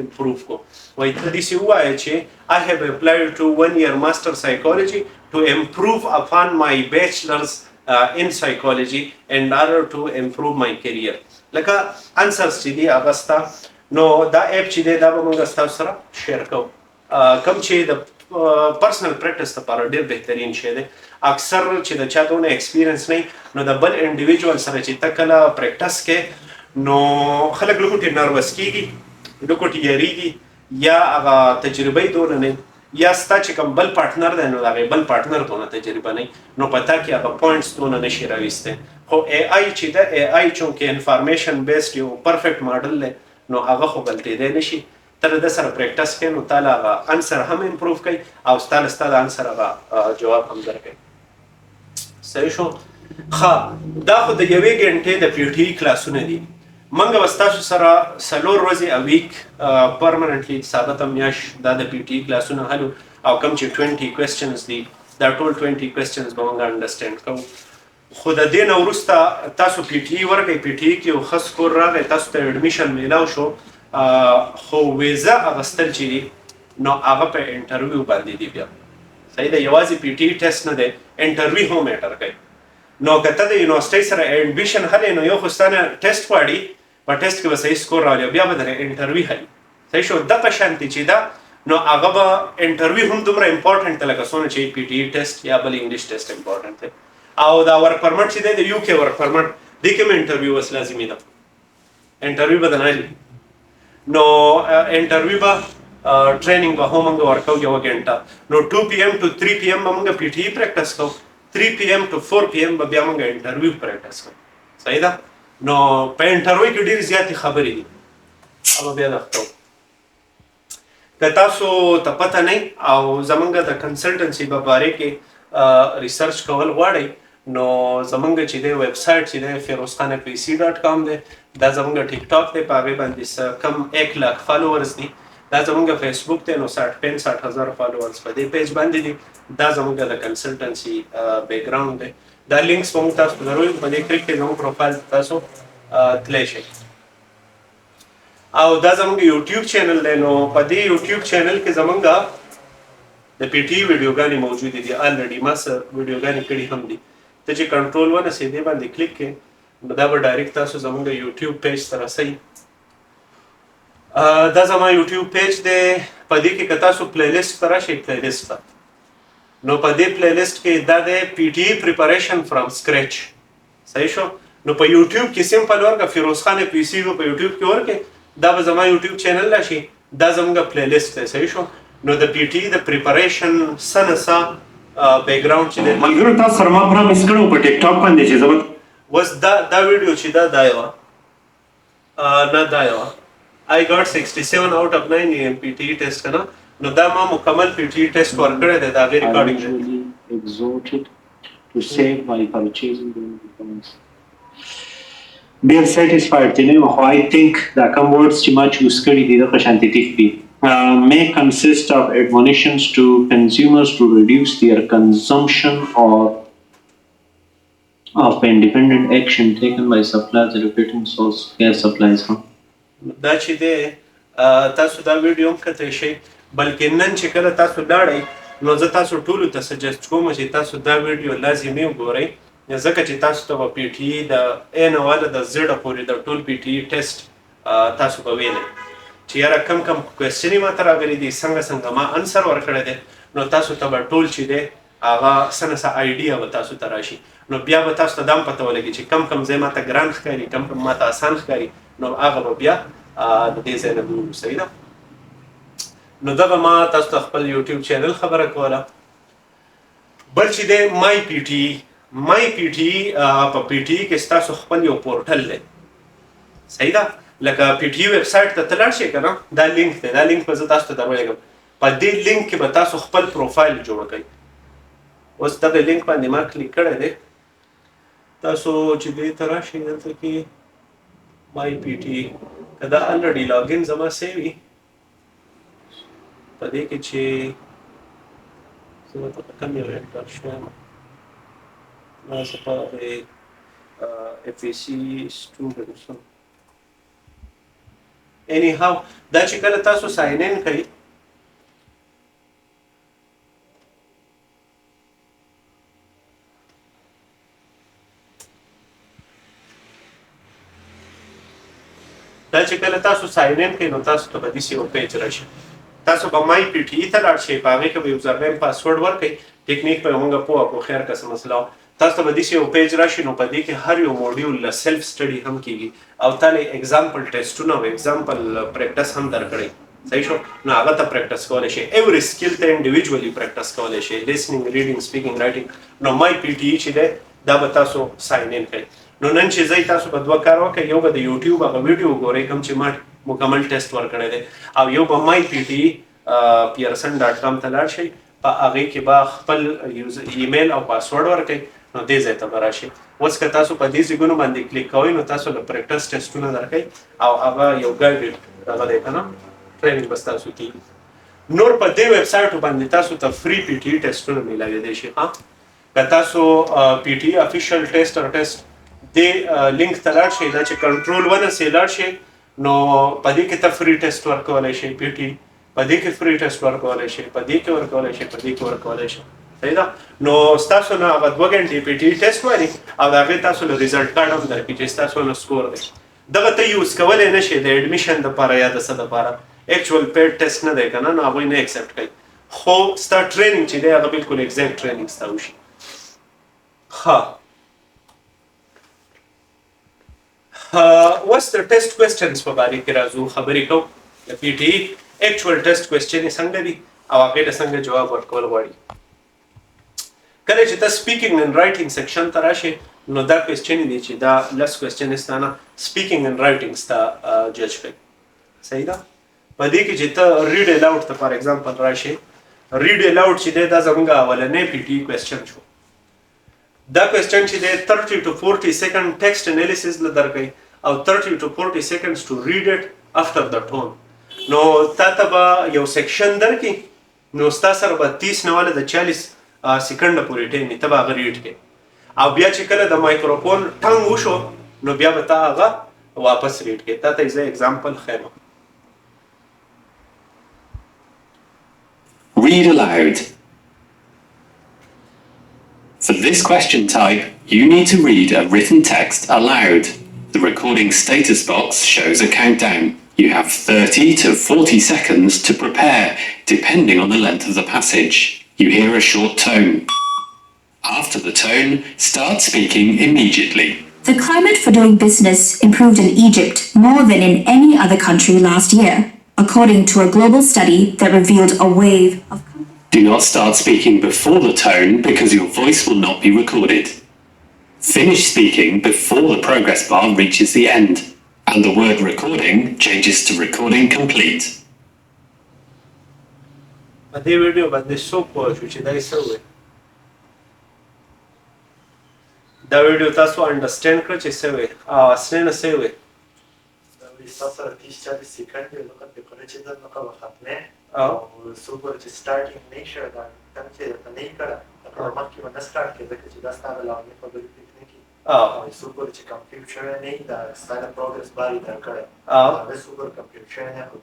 امپروف کو وایي ته داسې ووایه چې I have applied to 1 year master psychology to improve upon my bachelor's in psychology in order to improve my career. لکه انسرز چې دي هغه ستا نو دا اپ چې دی دا به موږ ستاسو سره شیر کوو کوم چې د پرسنل پریکټس لپاره ډېر بهترین شی دی اکثر چې د چا دونه ایکسپیرینس نه نو د بل انډیویجوال سره چې ته کله پریکټس کې نو خلک لږ نروس کېږي لږ یریږي یا هغه تجربه یې دونه نه یا ستا چې کوم بل پارټنر دی نو د هغې بل پارټنر دونه تجربه نه نو په تا کې هغه پوینټس دونه نشي راویستی خو اے آی چې ده اے آی چونکې انفارمیشن بیسډ یو پرفیکټ ماډل دی نو هغه خو غلطېدی نشي ته د ده سره پریکټس کوې نو تا له هغه انسر هم امپروف کوي او ستا له ستا د انسر هغه جواب هم درکوي صحیح شو ښه دا خو د یوې ګنټې د پی ټي ای کلاسونه دي موږ به ستاسو سره 4 ورځې ا ویک پرمننټلی ثابته میاشت دا د پی ټي ای کلاسونه حلو او کوم چې 20 کوېسچنز دي دا ټول 20 کوېسچنز به موږ انډرسټینډ کوو خو د دې نه وروسته تاسو پی ټي ای ورکئ پی ټي ای کې یو ښه سکور راغی تاسو ته ایډمیشن میلاو شو خو ویزا اخیستل چې دي نو هغه په انټرویو باندې دي بیا صحیح ده یوازې پی ټي ای ټیسټ نه دی انټرویو هم میټر کوي نو که ته د یونیورسټۍ سره ایډمیشن هلې نو یو خو ستا نه ټیسټ غواړي په ټیسټ کې به صحیح سکور راولي بیا به درې انټرویو هلي صحیح شو دغه شانتې چې ده نو هغه به انټرویو هم دومره امپورټنټ دی لکه څونه چې پی ټي ای ټیسټ یا بل انګلیش ټیسټ امپورټنټ دی او دا ورک پرمټ چې دی د یو کې ورک پرمټ دې کې هم انټرویو اوس لازمي ده انټرویو به درنه نو انټرویو به ټریننګ به هم موږ ورکوو 1 غنټه نو 2 PM to 3 PM به موږ پی ټي ای پریکټس کوو 3 PM to 4 PM به بیا موږ انټرویو پریکټس کوو صحیح ده نو په انټرویو کې ډېرې زیاتې خبرې دي هغه بیا دښتو که تاسو ته پته نه او زمونږ د کنسلټنسي په باره کې ریسرچ کول غواړئ نو زمونږ چې دی ویب سایټ چې دی ferozkhanpc.com دی. دا زمونږ ټیک ټاک دی، په هغې باندې کم 1 لاک فالوورز دي. دا زمونږ فیسبوک دی، نو 65 هزار فالوورز په دې پیج باندې دي. دا زمونږ د کنسلټنسي بیک ګراوند دی. دا لینکس به موږ تاسو ته درو په دې کلیک کې زموږ پروفایل تاسو تللی شئ. او دا زموږ یوټیوب چینل دی، نو په دې یوټیوب چینل کې زموږ د پی ټي ویډیوګانې موجودې دي. الریډي ما څه ویډیوګانې کړي هم دي. ته چې کنټرول ونیسئ دې باندې کلیک کړئ، نو دا به ډایرکټ تاسو زموږ یوټیوب پیج ته رسئ. دا زما یوټیوب پیج دی. په دې کې که تاسو پلی لیست ته راشئ، پلی لیست ته، نو په دې پلی لیست کې دا دی پی ټي ای پریپریشن فرام سکریچ. صحیح شو؟ نو په یوټیوب کې سمپل ورکړه فیروز خان پی سی په یوټیوب کې ورکړئ، دا به زما یوټیوب چینل راشي. دا زموږ پلی لیست دی. صحیح شو؟ نو د پی ټي ای د پریپریشن څه نه څه بیک ګراوند چې دی ملګرو تاسو سره ما پرامس کړی په ټیک ټاک باندې چې زه اوس دا ویډیو چې دا یوه نه دا یوه I got 67 out of 9 in PTE test کنه، نو دا ما مکمل PTE test ورکړی دی. دا غیر ریکارډینګ دی. exhorted to save by purchasing the be satisfied خو I think دا کوم words چې ما choose کړي دي د قشانتي ټیک دي may consist of admonitions to consumers to reduce their consumption or of independent action taken by suppliers allocating source gas supplies. دا چې دی تاسو دا ویډیو هم کتلی شئ، بلکې نن چې کله تاسو لاړئ نو زه تاسو ټولو ته سجست کوم چې تاسو دا ویډیو لازمي وګورئ، ځکه چې تاسو ته به پی ټي ای د A نه واله د Z پورې د ټول پی ټي ای ټیسټ تاسو به ویلی چې یاره کم کوېسچن یې ماته راغلی دي، څنګه ما انسر ورکړی دی. نو تاسو ته به ټول چې دی هغه څه نه څه آیډیا به تاسو ته راشي. نو بیا به تاسو ته دا هم پته ولګي چې کم ځای ماته ګران ښکاري، کم ماته اسان ښکاري، نو هغه به بیا د دې ځای نه وګورو. صحیح ده؟ نو دغه ما تاسو ته خپل یوټیوب چینل خبره کوله. بل چې دی مای پی ټي ای په پی ټي ای کې ستاسو خپل یو پورټل دی. صحیح ده؟ لکه پی ټي ای ویب سایټ ته ته لاړ شئ که نه، دا لینک دی. دا لینک به زه تاسو ته درولېږم. په دې لینک کې به تاسو خپل پروفایل جوړ کړئ. اوس دغه لینک باندې ما کلیک کړی دی. تاسو چې دې ته راشئ دلته کې مای پی ټي ای که دا الریډي لاګین زما سیو وي، په دې کې چې زه ورته په کوم یو انټر شوم، ما زه په هغې اف ای سی سټوډنټس یم. اینی هاو دا چې کله تاسو ساین ان کوئ، دا چې کله تاسو ساین ان کوئ نو تاسو ته به داسې یو پیج راشي. تاسو به مای پی ټي ای ته لاړ شئ، په هغې کې به یوزرنیم پاسورډ ورکړئ. ټیکنیک به موږ پوه کړو، خیر که څه مسله وه. تاسو ته به داسې یو پیج راشي، نو په دې کې هر یو موډیول له سیلف سټډي هم کېږي او تا له اگزامپل ټیسټونه او اگزامپل پریکټس هم درکړئ. صحیح شو؟ نو هغه ته پریکټس کولی شئ. ایوری سکل ته انډیویجولي پریکټس کولی شئ، لیسنینګ، ریډینګ، سپیکینګ، رایټینګ. نو مای پی ټي ای چې دی دا به تاسو ساین ان کړئ. نو نن چې ځئ تاسو به 2 کار وکړئ. یو به د یوټیوب هغه ویډیو وګورئ کوم چې ما مکمل ټیسټ ورکړی دی، او یو به مای پی ټي ای pearson.com ته لاړ شئ. په هغې کې به خپل ایمیل او پاسورډ ورکړئ، نو دې ځای ته به راشئ. اوس که تاسو په دې ځایونو باندې کلیک کوئ نو تاسو له پریکټس ټیسټونه درکوئ او هغه یو ګایډ دغه دی که نه ټریننګ به ستاسو کېږي. نور په دې ویب سایټو باندې تاسو ته فری پی ټي ای ټیسټونه میلاویدی شي. که تاسو پی ټي ای افیشیل ټیسټ او ټیسټ دې لینک ته لاړ شئ، دا چې کنټرول ونیسئ لاړ شئ، نو په دې کې ته فری ټیسټ ورکولی شئ. پی ټي ای په دې کې فری ټیسټ ورکولی شئ، په دې کې ورکولی شئ، په دې کې ورکولی شئ. صحیح ده؟ نو ستاسو نه هغه 2 غنټې پی ټي ای ټیسټ وایي او د هغې تاسو له ریزلټ کارډ هم درکړي چې ستاسو نه سکور دی. دغه ته یوز کولی نه شئ د ایډمیشن دپاره یا د څه دپاره. ایکچوال پیډ ټیسټ نه دی که نه، نو هغوی نه ایکسپټ کوي. خو ستا ټریننګ چې دی هغه بلکل ایګزیکټ ټریننګ ستا وشي. ښه، اوس د ټیسټ کوېسچنز په باره کې راځو، خبرې کوو. د پی ټي ای ایکچوال ټیسټ کوېسچن یې څنګه دي او هغې ته څنګه جواب ورکول غواړي. کله چې ته سپیکینګ اینډ رایټینګ سیکشن ته راشې نو دا کوېسچن دی چې دا 10 کوېسچن ستا نه سپیکینګ اینډ رایټینګ ستا جج کوي. صحیح ده؟ په دې کې چې ته ریډ الاؤډ ته فار ایگزامپل راشې، ریډ الاؤډ چې دی دا زموږ اولنی پی ټي ای کوېسچن شو. دا کوېسچن چې دی 30 to 40 second text analysis له درکوي او 30 to 40 seconds to read it after the tone. نو تا ته به یو سیکشن درکړي نو ستا سره به 30 نه والا د 40 سیکنډه پورې ټایم وي ته به هغه ریډ کړې او بیا چې کله د مایکروفون ټنګ وشو نو بیا به تا هغه واپس ریډ کړې. تا ته زه اگزامپل ښیم. Read aloud. For this question type, you need to read a written text aloud. The recording status box shows a countdown. You have 30 to 40 seconds to prepare, depending on the length of the passage. You hear a short tone. After the tone, start speaking immediately. The climate for doing business improved in Egypt more than in any other country last year, according to a global study that revealed a wave of... Do not start speaking before the tone because your voice will not be recorded. Finish speaking before the progress bar reaches the end, and the word recording changes to recording complete. په دې ویډیو باندې څوک پوه شو چې دا یې څه وویل؟ دا ویډیو تاسو انډرسټینډ کړه چې څه وویل او اصلي څه وویل؟ دا ویډیو تاسو سره 30-40 سیکنډ دی لکه د کله چې دا نقل ختمه او سوپر چې سٹارټینګ نه شي دا څنګه چې نه کړه دا مخکې باندې سٹارټ کړي چې دا ستاسو لاندې په دې کې او سوپر چې کمپیوټر شوی نه دا ستاسو پروګرس باري دا کړه او دا سوپر کمپیوټر نه خو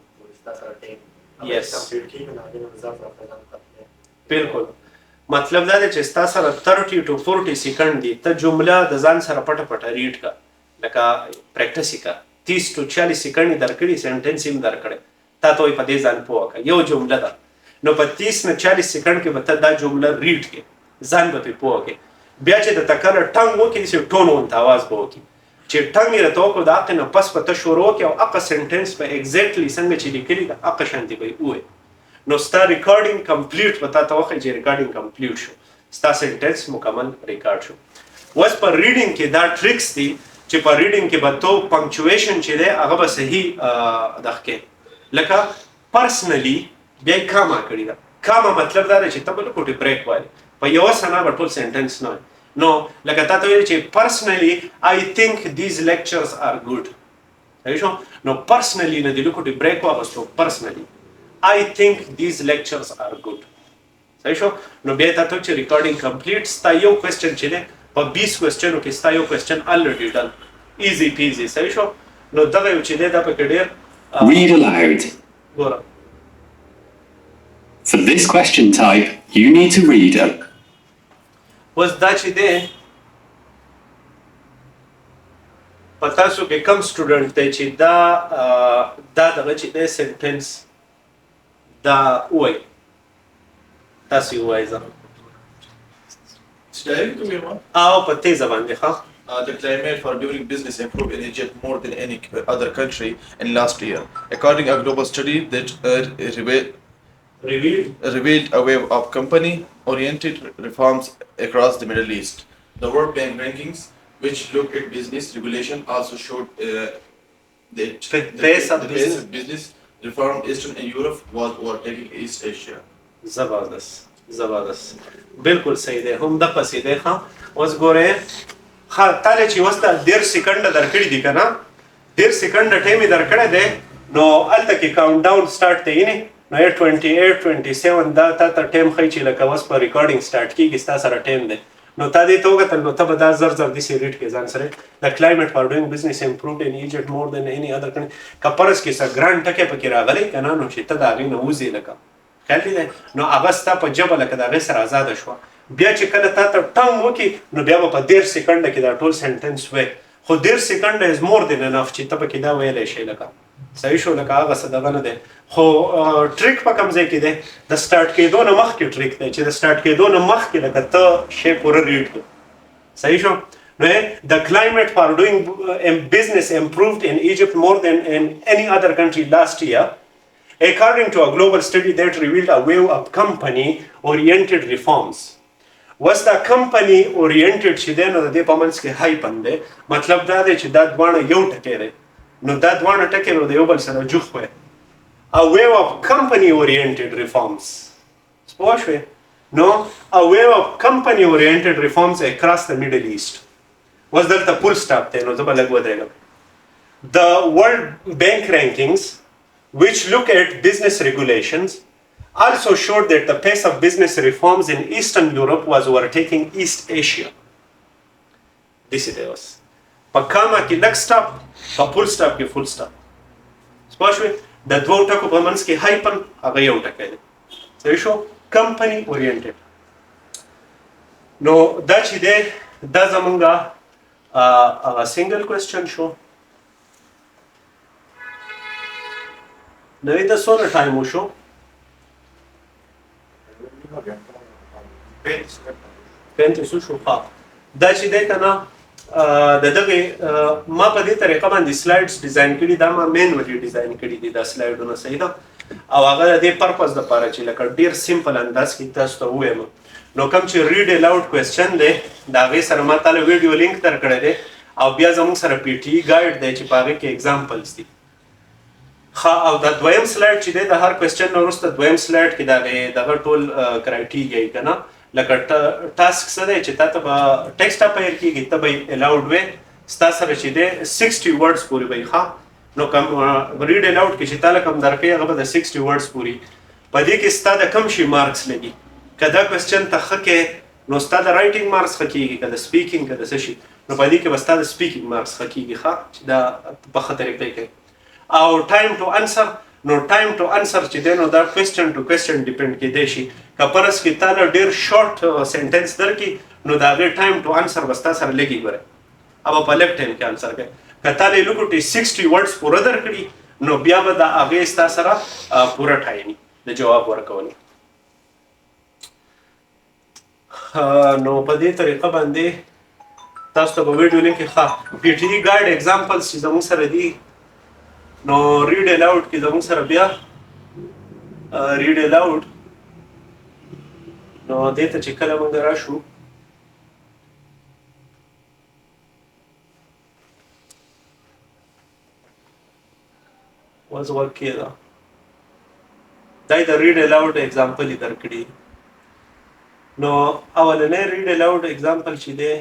تاسو سره ټیم Yes. کمپیوټر کې نه د نظر راځي ختمه بالکل مطلب دا دی چې ستا سره 30 to 40 سیکنډ دي ته جمله د ځان سره پټه پټه ریډ کا لکه پریکټس کا 30 to 40 سیکنډ درکړي سنټنس هم درکړي تا ته په دې ځان پوه کا یو جمله ده نو په 30 نه 40 سیکنډ کې به ته دا جمله ریډ کې ځان به پوه کې بیا چې د تکل ټنګ وکړي چې ټون وانت आवाज به وکړي چې ټنګ یې راته وکړو د هغې نه پس به ته شروع وکړې او هغه سنټنس به اګزیکټلي څنګه چې لیکلي ده هغه شانتې به یې ووایې نو ستا ریکارډینګ کمپلیټ به تا ته وښایي چې ریکارډینګ کمپلیټ شو ستا سنټنس مکمل ریکارډ شو. اوس په ریډینګ کې دا ټریکس دي چې په ریډینګ کې به تو پنکچویشن چې دی هغه به صحیح دغه کې لکه پرسنلي بیا یې کاما کړې ده کاما مطلب دا دی چې ته به لکوټې بریک وایې په یوه ثنا به ټول سنټنس نه وایي نو لکه تا ته ویل چې پرسنلی آی تھنک دیز لیکچرز آر ګوډ صحیح شو نو پرسنلی نه د لیکوټې بریک واغستو پرسنلی آی تھنک دیز لیکچرز آر ګوډ صحیح شو نو بیا تا ته چې ریکارډینګ کمپلیټ ستا یو کوېسچن چې دی په 20 کوېسچنو کې ستا یو کوېسچن الریډي ډن ایزي پیزي صحیح شو نو دغه یو چې دی دا پکې ډېر Read aloud. ګوره For this question type, you need to read a اوس دا چې دی په تاسو کې کم سټوډنټ دی چې دا دغه چې دی سنټنس دا ووایي تاسو یې ووایئ زه او په تیزه باندې ښه The climate for doing business improved in Egypt more than any other country in last year, according to a global study that revealed a wave of company-oriented reforms across the Middle East. The World Bank rankings, which look at business regulation, also showed that the pace of business reform in Eastern Europe was overtaking East Asia. زبردست بالکل صحیح دی هم دغه پسې دی ښه اوس ګورئ ښه تاله چې اوس ته 10 سیکنډه درکړي دي که نه 10 سیکنډه ټایم یې درکړی دی نو هلته کې کاونټ ډاون سټارټ دی یعنې نو 28 27 دا تا ته ټایم ښایي چې لکه اوس په ریکارډینګ سټارټ کېږي ستا سره ټایم دی نو تا دې ته وکتل نو ته به دا زر زر داسې ریډ کړې ځان سره د کلایمټ فار ډوینګ بزنس امپرووډ ان ایجپټ مور دین اني ادر کنټري که فرض کې څه ګران ټکی پکې راغلی که نه نو چې ته د هغې نه وځې لکه خیال دې دی نو هغه ستا په ژبه لکه د هغې سره ازاده شوه بیا چې کله تا ته ټنګ وکړي نو بیا به په 10 سیکنډه کې دا ټول سنټنس وایي خو 10 سیکنډه از مور دین انف چې ته پکې دا ویلی شي لکه صحیح شو لکه هغه څه دغه نه دی خو ټریک په کوم ځای کې دی د سټارټ کېدو نه مخکې ټریک دی چې د سټارټ کېدو نه مخکې لکه ته شی پوره ریډ کړو صحیح شو نو the climate for doing business improved in Egypt more than in any other country last year, according to a global study that revealed a wave of company-oriented reforms. Was the company-oriented چې دی نو د دې په منځ کې هایپن دی مطلب دا دی چې دا دواړه یو ټکی دی نو دا دواړه ټکي نو د یو بل سره جوخ وی a wave of company-oriented reforms پوه شوې No, a wave of company-oriented reforms across the Middle East. Was that the full stop there? No, the World Bank rankings, which look at business regulations, also showed that the pace of business reforms in Eastern Europe was overtaking East Asia. This is it. Pakama ki next stop, pa full stop ki full stop. Spashwe, the dwo tako pa manns ki hypen, aga yau taka ide. So you show company oriented. No, da chi de, da zamanga a single question show. No, ida sona time show. Pente su show pa. Da chi de kana د دغه ما په دې طریقه باندې سلایډز ډیزاین کړي دا ما مینولی ډیزاین کړي دي دا سلایډونه صحیح ده او هغه د دې پرپز لپاره چې لکه ډیر سیمپل انداز کې تاسو ته ووایم نو کوم چې ریډ الاؤډ کوېسچن دی د هغې سره ما تاله ویډیو لینک درکړی دی او بیا زموږ سره پی ټي ای ګایډ دی چې په هغې کې اگزامپلز دي ښه او دا دویم سلایډ چې دی د هر کوېسچن نه وروسته دویم سلایډ کې د هغې دغه ټول کرایټیریا یې که نه لکه ټاسک څه دی چې تا ته به ټیکسټ اپیر کېږي ته به یې الاؤډ وې ستا سره چې دی 60 ورډز پورې به یې ښه نو کوم ریډ الاؤډ کې چې تا له کوم درکوي هغه به د 60 ورډز پورې په دې کې ستا د کوم شي مارکس لګي که دا کوېسچن ته ښه کې نو ستا د رایټینګ مارکس ښه کېږي که د سپیکینګ که د څه شي نو په دې کې به ستا د سپیکینګ مارکس ښه کېږي ښه چې دا په ښه طریقې کوي او ټایم ټو انسر نو ټایم ټو انسر چې دی نو دا کوېسچن ټو کوېسچن ډیپینډ کېدی شي که فرض کړي تا له ډېر شارټ سینټنس درکړي نو د هغې ټایم ټو انسر به ستا سره لږ ګورئ او په لږ ټایم کې انسر کوي که تا له لږو 60 ورډز پوره درکړي نو بیا به د هغې ستا سره پوره ټایم د جواب ورکولو نو په دې طریقه باندې تاسو ته به ویډیو لینک ښه پی ټي ای ګایډ اگزامپلز چې زموږ سره دي نو ریډ الاؤډ کې زموږ سره بیا ریډ الاؤډ نو دې ته چې کله موږ راشو اوس غوږ کېږده دا یې د ریډ الاؤډ اگزامپل یې درکړي نو اولنی ریډ الاؤډ اگزامپل چې دی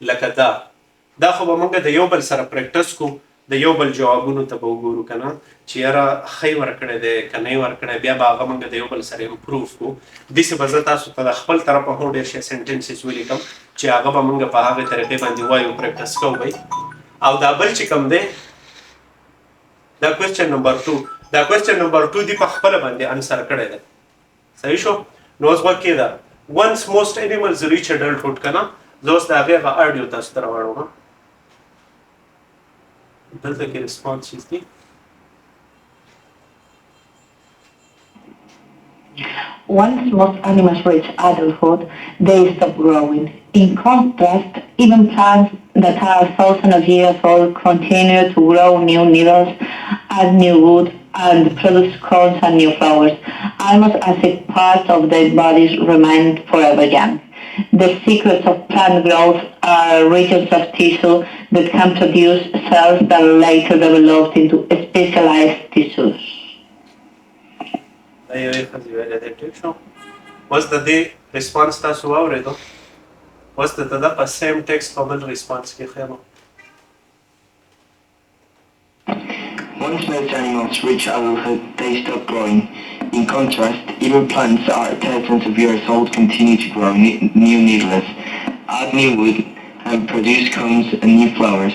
لکه دا خو به موږ د یو بل سره پریکټس کوو د یو بل جوابونو ته به وګورو که نه چې یاره ښه یې ورکړی دی که نه یې ورکړی بیا به هغه موږ د یو بل سره امپروف کړو داسې به زه تاسو ته د خپل طرفه هم ډېر شی سینټنسز ولیکم چې هغه به موږ په هغې طریقې باندې وایو پریکټس کوو به او دا بل چې کوم دی دا کوېسچن نمبر 2 دا کوېسچن نمبر 2 دی په خپله باندې انسر کړی دی صحیح شو نو اوس غوږ کېږده once most animals reach adulthood که نه زه اوس د هغې هغه اډیو تاسو ته راوړم دلته کې ریسپانسز دي Once most animals reach adulthood, they stop growing. In contrast, even plants that are thousands of years old continue to grow new needles, add new wood, and produce cones and new flowers, almost as if parts of their bodies remain forever young. The secrets of plant growth are regions of tissue that can produce cells that later developed into specialized tissues. اوس د دې ریسپانس تاسو واورېدو اوس د ده په سیم ټیکسټ په بل ریسپانس کې ښیم Once most animals reach adulthood, they stop growing. In contrast, even plants that are thousands of years old continue to grow new needles, add new wood, and produce cones and new flowers,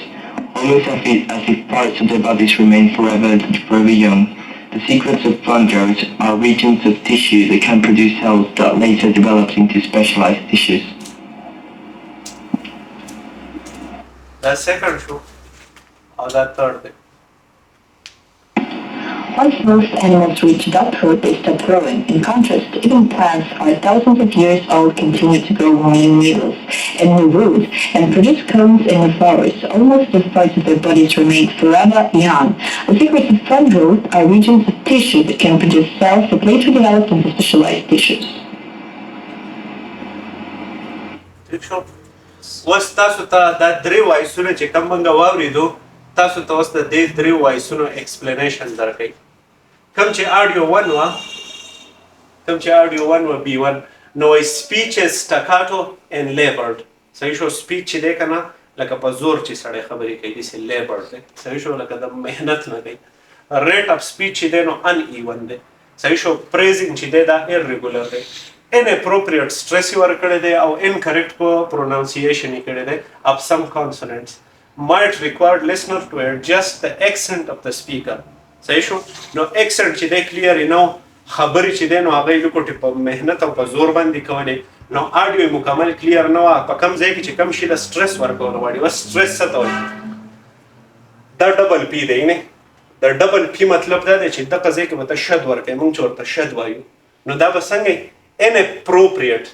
almost as if parts of their bodies remain forever young. The secrets of plant growth are regions of tissue that can produce cells that later develop into specialized tissues. That's second show. Or that third thing. Once most animals reach adulthood, they stop growing. In contrast, even plants are thousands of years old continue to grow new needles and new wood and produce cones and new flowers, almost as parts of their bodies remain forever young. The secrets of plant growth are regions of tissue that can produce cells that later develop into specialized tissues. اوس تاسو ته دا درې وایسونه چې کوم موږ واورېدو تاسو ته اوس د دې درې وایسونو ایکسپلینیشن درکوي کوم چې آډیو 1 وه کوم چې آډیو 1 وه B1 نو speech is staccato and labored صحیح شو speech چې دی کنه لکه په زور چې سړی خبرې کوي داسې labored دی صحیح شو لکه د مهنت نه کوي rate of speech چې دی نو uneven دی صحیح شو praising چې دی دا irregular دی inappropriate stress یې ورکړی دی او incorrect pronunciation یې کړی دی of some consonants might require listener to adjust the accent of the speaker صحیح شو نو accent چې دی clear نو خبرې چې دی نو هغه یې لکوټې په مهنت او په زور باندې کولې نو آډیو یې مکمل کلیر نه وه په کم ځای کې چې کم شي له سټرس ورکول غواړي بس سټرس څه ته وایي دا ډبل پی دی نه د ډبل پی مطلب دا دی چې دغه ځای کې به ته شد ورکوې موږ چې ورته شد وایو نو دا به څنګه inappropriate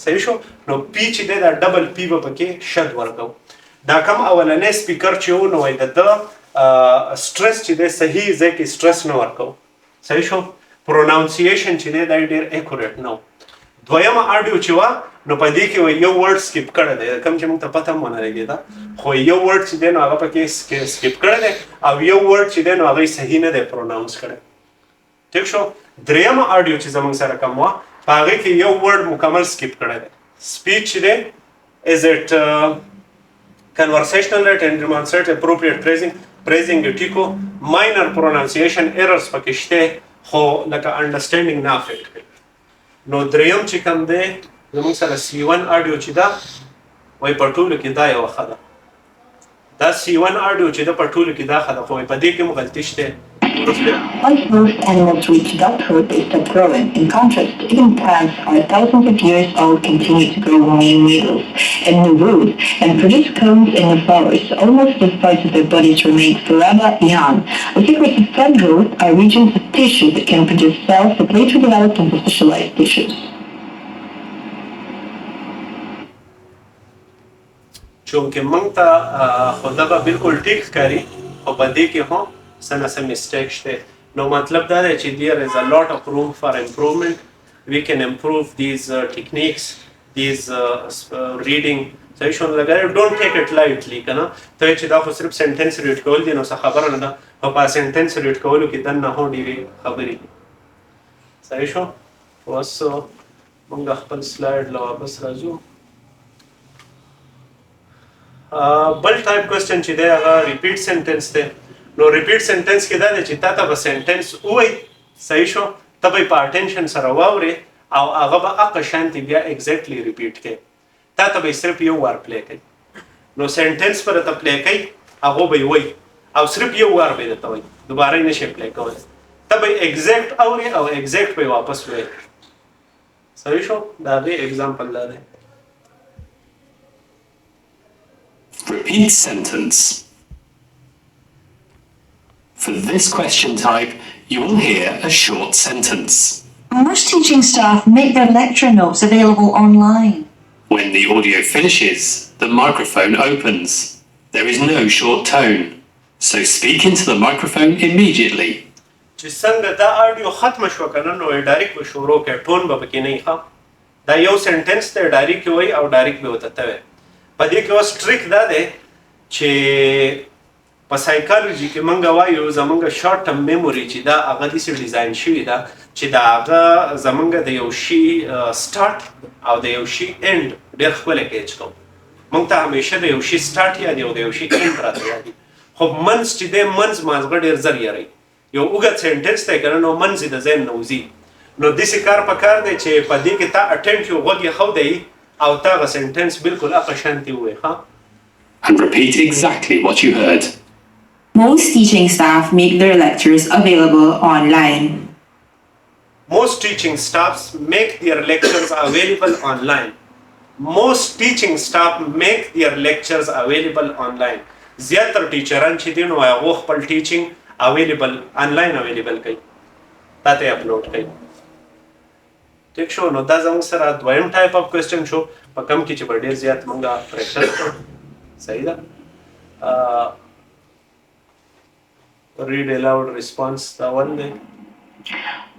صحیح شو نو پی چې دی دا ډبل پی به پکې شد ورکو دا کم اولنی سپیکر چې و نو وایي د ده سټرس چې دی صحیح ځای کې سټرس نه ورکو صحیح شو پروناونسیشن چې دی دا ډېر اکوریټ نه و دویمه آډیو چې وه نو په دې کې یو ورډ سکیپ کړی دی کوم چې موږ ته پته هم ونه لګېده خو یو ورډ چې دی نو هغه پکې سکیپ کړی دی او یو ورډ چې دی نو هغه یې صحیح نه دی پروناونس کړی ټیک شو درېیمه آډیو چې زموږ سره کم وه په هغې کې یو ورډ مکمل سکیپ کړی دی سپیچ چې دی از اټ conversational rate and demonstrate appropriate praising یو ټیکو minor pronunciation errors پکې شته خو لکه انډرسټینډینګ نه افیکټ کوي نو دریم چې کوم دی زموږ سره C1 آډیو چې ده وایي په ټولو کې دا یوه ښه ده دا C1 آډیو چې ده په ټولو کې دا ښه ده خو وایي په دې کې هم غلطي شته Once most animals reach adulthood, they stop growing. In contrast, even plants are thousands of years old continue to grow new needles and new roots and produce cones in the flowers. Almost the parts of their bodies remain forever young. The secrets of plant growth are regions of tissue that can produce cells that later develop into specialized tissues. چونکه موږ ته خو دغه بالکل ټیک ښکاري خو په دې کې هم څه نه څه مسټیک شته نو مطلب دا دی چې there is a lot of room for improvement we can improve these techniques these reading صحیح شو لګا don't take it lightly کنه ته چې دا خو صرف سنټنس ریډ کول دي نو څه خبره نه ده او په سنټنس ریډ کولو کې دنه هو ډېرې خبرې صحیح شو اوس موږ خپل سلایډ له واپس راځو بل ټایپ کوېسچن چې دی هغه ریپیټ سنټنس دی نو ریپیټ سنټنس کې دا دی چې تا ته به سنټنس ووایي صحیح شو ته به یې په اټینشن سره واورې او هغه به هغه شانتې بیا اګزیکټلی ریپیټ کوي تا ته به یې صرف یو وار پلی کوي نو سنټنس به درته پلی کوي هغه به یې وایي او صرف یو وار به یې درته وایي دوباره یې نشي پلی کولی ته به یې اګزیکټ اورې او اګزیکټ به یې واپس وایي صحیح شو د هغې اګزامپل دا دی Repeat sentence. For this question type, you will hear a short sentence. Most teaching staff make their lecture notes available online. When the audio finishes, the microphone opens. There is no short tone, so speak into the microphone immediately. چې څنګه دا آډیو ختمه شوه که نه نو یې ډایرکټ به شروع کړې ټون به پکې نه وي ښه دا یو سنټنس دی ډایرکټ یې وایي او ډایرکټ به ورته ته وایي په دې کې اوس ټریک دا دی چې په سایکالوجي کې موږ وایو زموږ شارټ ټرم میموري چې دا هغه داسې ډیزاین شوي ده چې د هغه زموږ د یو شي سټارټ او د یو شي اینډ ډېر ښکلی کیچ کوو موږ ته همیشه د یو شي سټارټ یاد او د یو شي اینډ راته یادي خو منځ چې دی منځ مازغه ډېر زر یاری یو اوږد سنټنس دی که نه نو منځ یې د ذهن نه وځي نو داسې کار پکار دی چې په دې کې تا اټینټ یو غوږ یې ښودی او تا هغه سنټنس بالکل هغه شانتې ووایي ښه And repeat exactly what you heard. Most teaching staff make their lectures available online. Most teaching staffs make their lectures available online. Most teaching staff make their lectures available online. زیاتر ټیچران چې دي نو هغو خپل ټیچینګ اویلیبل آنلاین اویلیبل کوي تا ته یې اپلوډ کوي ټیک شو نو دا زموږ سره دویم ټایپ اف کوېسچن شو په کم کې چې به ډېر زیات موږ پریکټس کړو صحیح ده read aloud response دا ون دی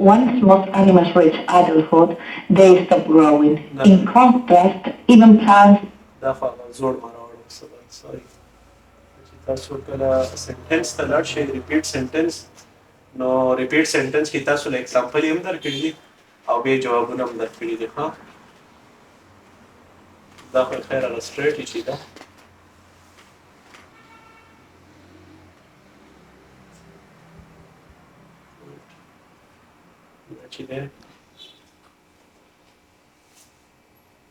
Once most animals reach adulthood, they stop growing. In contrast, even plants... دا خو هغه زوړ ما راوړو سوري چې تاسو کله سنټنس ته لاړ شئ ریپیټ سنټنس نو ریپیټ سنټنس کې تاسو له اگزامپل هم درکړي دي او به جوابونه هم درکړي دي ها دا خو خیر هغه سټریټیجي ده چې ده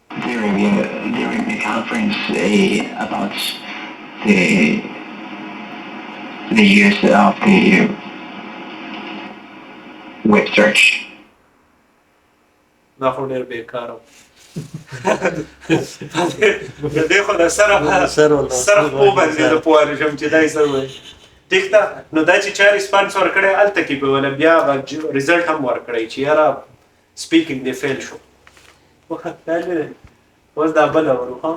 During the conference about the use of the web search. دا خو ډېر بیکاره و د دې خو د سره خو باندې د پوهانو شم چې دا یې سر وایي ټیک ده نو دا چې چا ریسپانس ورکړی هلته کې به وله بیا ریزلټ هم ورکړی چې یاره سپیکینګ دې فیل شو اوس دا بله ورو ها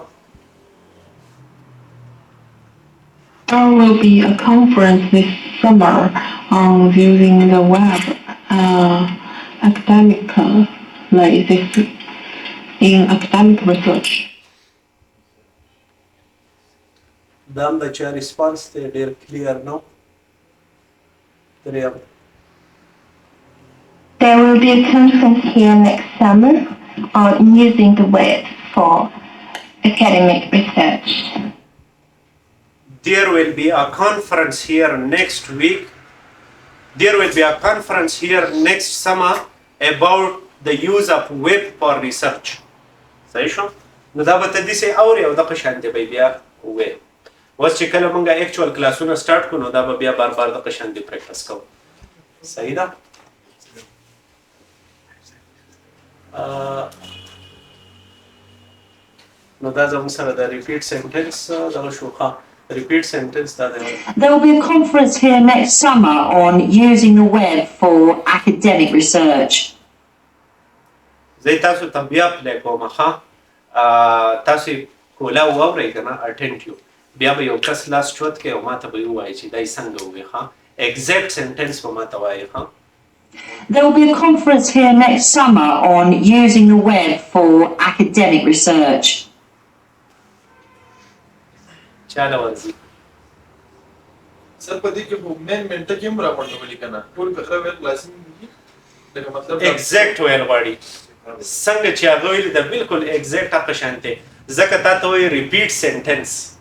There will be a conference this summer on using the web academic like this in academic research. دا هم د چا ریسپانس دی ډېر کلیر نو دریم There will be a conference here next summer on using the web for academic research. There will be a conference here next week. There will be a conference here next summer about the use of web for research. صحیح شو؟ نو دا به ته داسې اورې او دغه شانتې به یې بیا ووایې اوس چې کله مونږ اکچوال کلاسونه سټارټ کړو نو دا به بیا بار بار دغه شانتې پریکټس کوو صحیح ده نو دا زموږ سره د ریپیټ سنټنس دغه شو ښه ریپیټ سنټنس دا دی There will be a conference here next summer on using the web for academic research. زه تاسو ته بیا پلی کوم ښه تاسو کولا واورئ که نه اټینټیو بیا به یو کس لاس چوت کوي او ما ته به یې ووایي چې دا یې څنګه ووایي ښه ایګزیکټ سنټنس به ما ته وایي ښه There will be a conference here next summer on using the web for academic research. چاله ورځي سر په دې کې خو مین منټه کې هم راغونډولي که نه ټول که ښه ویل خلاصېږي لکه مطلب ایګزیکټ ویل غواړي څنګه چې هغه ویلي ده بالکل ایګزیکټ هغه شانتې ځکه تا ته وایي ریپیټ سنټنس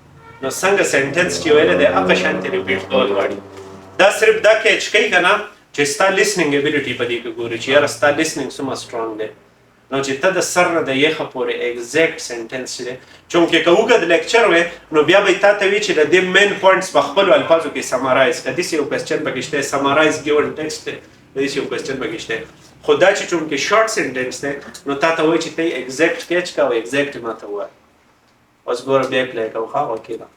نو څنګه سنټنس چې ویلی دی هغه شانتې ریپیټ کول غواړي دا صرف دا کیچ کوي که نه چې ستا لیسننګ ابیلیټي په دې کې ګوري چې یاره ستا لیسننګ څومره سټرانګ دی نو چې ته د سر نه د یخه پورې ایګزیکټ سنټنس چې دی چونکې که اوږد لیکچر وی نو بیا به یې تا ته وي چې د دې مین پوینټس په خپلو الفاظو کې سمرایز که داسې یو کوېسچن پکې شته سمرایز ګیون ټیکسټ دی داسې یو کوېسچن پکې شته خو دا چې چونکې شارټ سنټنس دی نو تا ته وایي چې ته یې ایګزیکټ کیچ که او ایګزیکټ یې ما ته ووایه اوس ګوره بیا پلی کوو ښه اوکې ده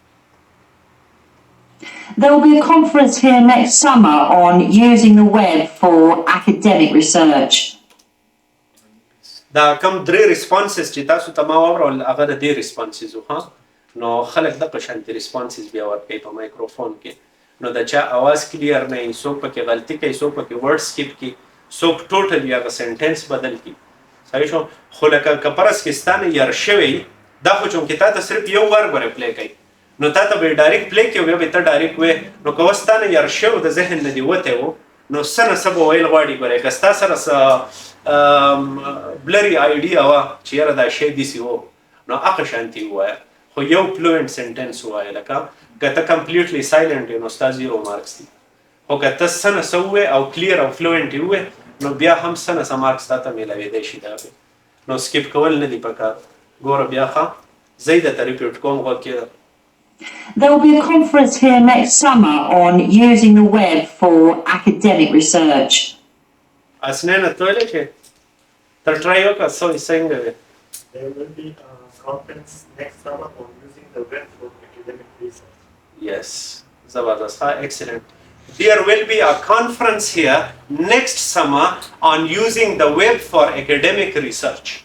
There will be a conference here next summer on using the web for academic research. دا کم درې ریسپانسز چې تاسو ته ما واورول هغه د دې ریسپانسز وو ها نو خلک دغه شانتې ریسپانسز بیا ورکوي په مایکروفون کې نو د چا اواز کلیر نه وي څوک پکې غلطي کوي څوک پکې ورډ سکیپ کوي څوک ټوټلی هغه سنټنس بدل کړي صحیح شو خو لکه که فرض کې ستا نه یار شوی دا خو چونکې تا ته صرف یو وار به پلی کوي نو تا ته به یې ډایرکټ پلی کوي بیا به ته ډایرکټ وایې نو که اوس ستا نه یار شوی د ذهن نه دې وتی و نو څه نه څه به ویل غواړي ګورې که ستا سره څه بلري آیډیا وه چې یاره دا شی داسې و نو هغه شانتې ووایه خو یو فلوئنټ سنټنس ووایه لکه که ته کمپلیټلی سایلنټ یې نو ستا 0 مارکس دي خو که ته څه نه څه ووایې او کلیر او فلوئنټ یې ووایې نو بیا هم څه نه څه مارکس تا ته میلاوېدی شي دا نو سکیپ کول نه دي پکار ګوره بیا ښه زه یې درته ریپیټ کوم غوږ کېده There will be a conference here next summer on using the web for academic research. اسنینه ته ویلې چې تر ټرای وکړه څنګه وې There will be a conference next summer on using the web for academic research. Yes, zabardast. Excellent. There will be a conference here next summer on using the web for academic research.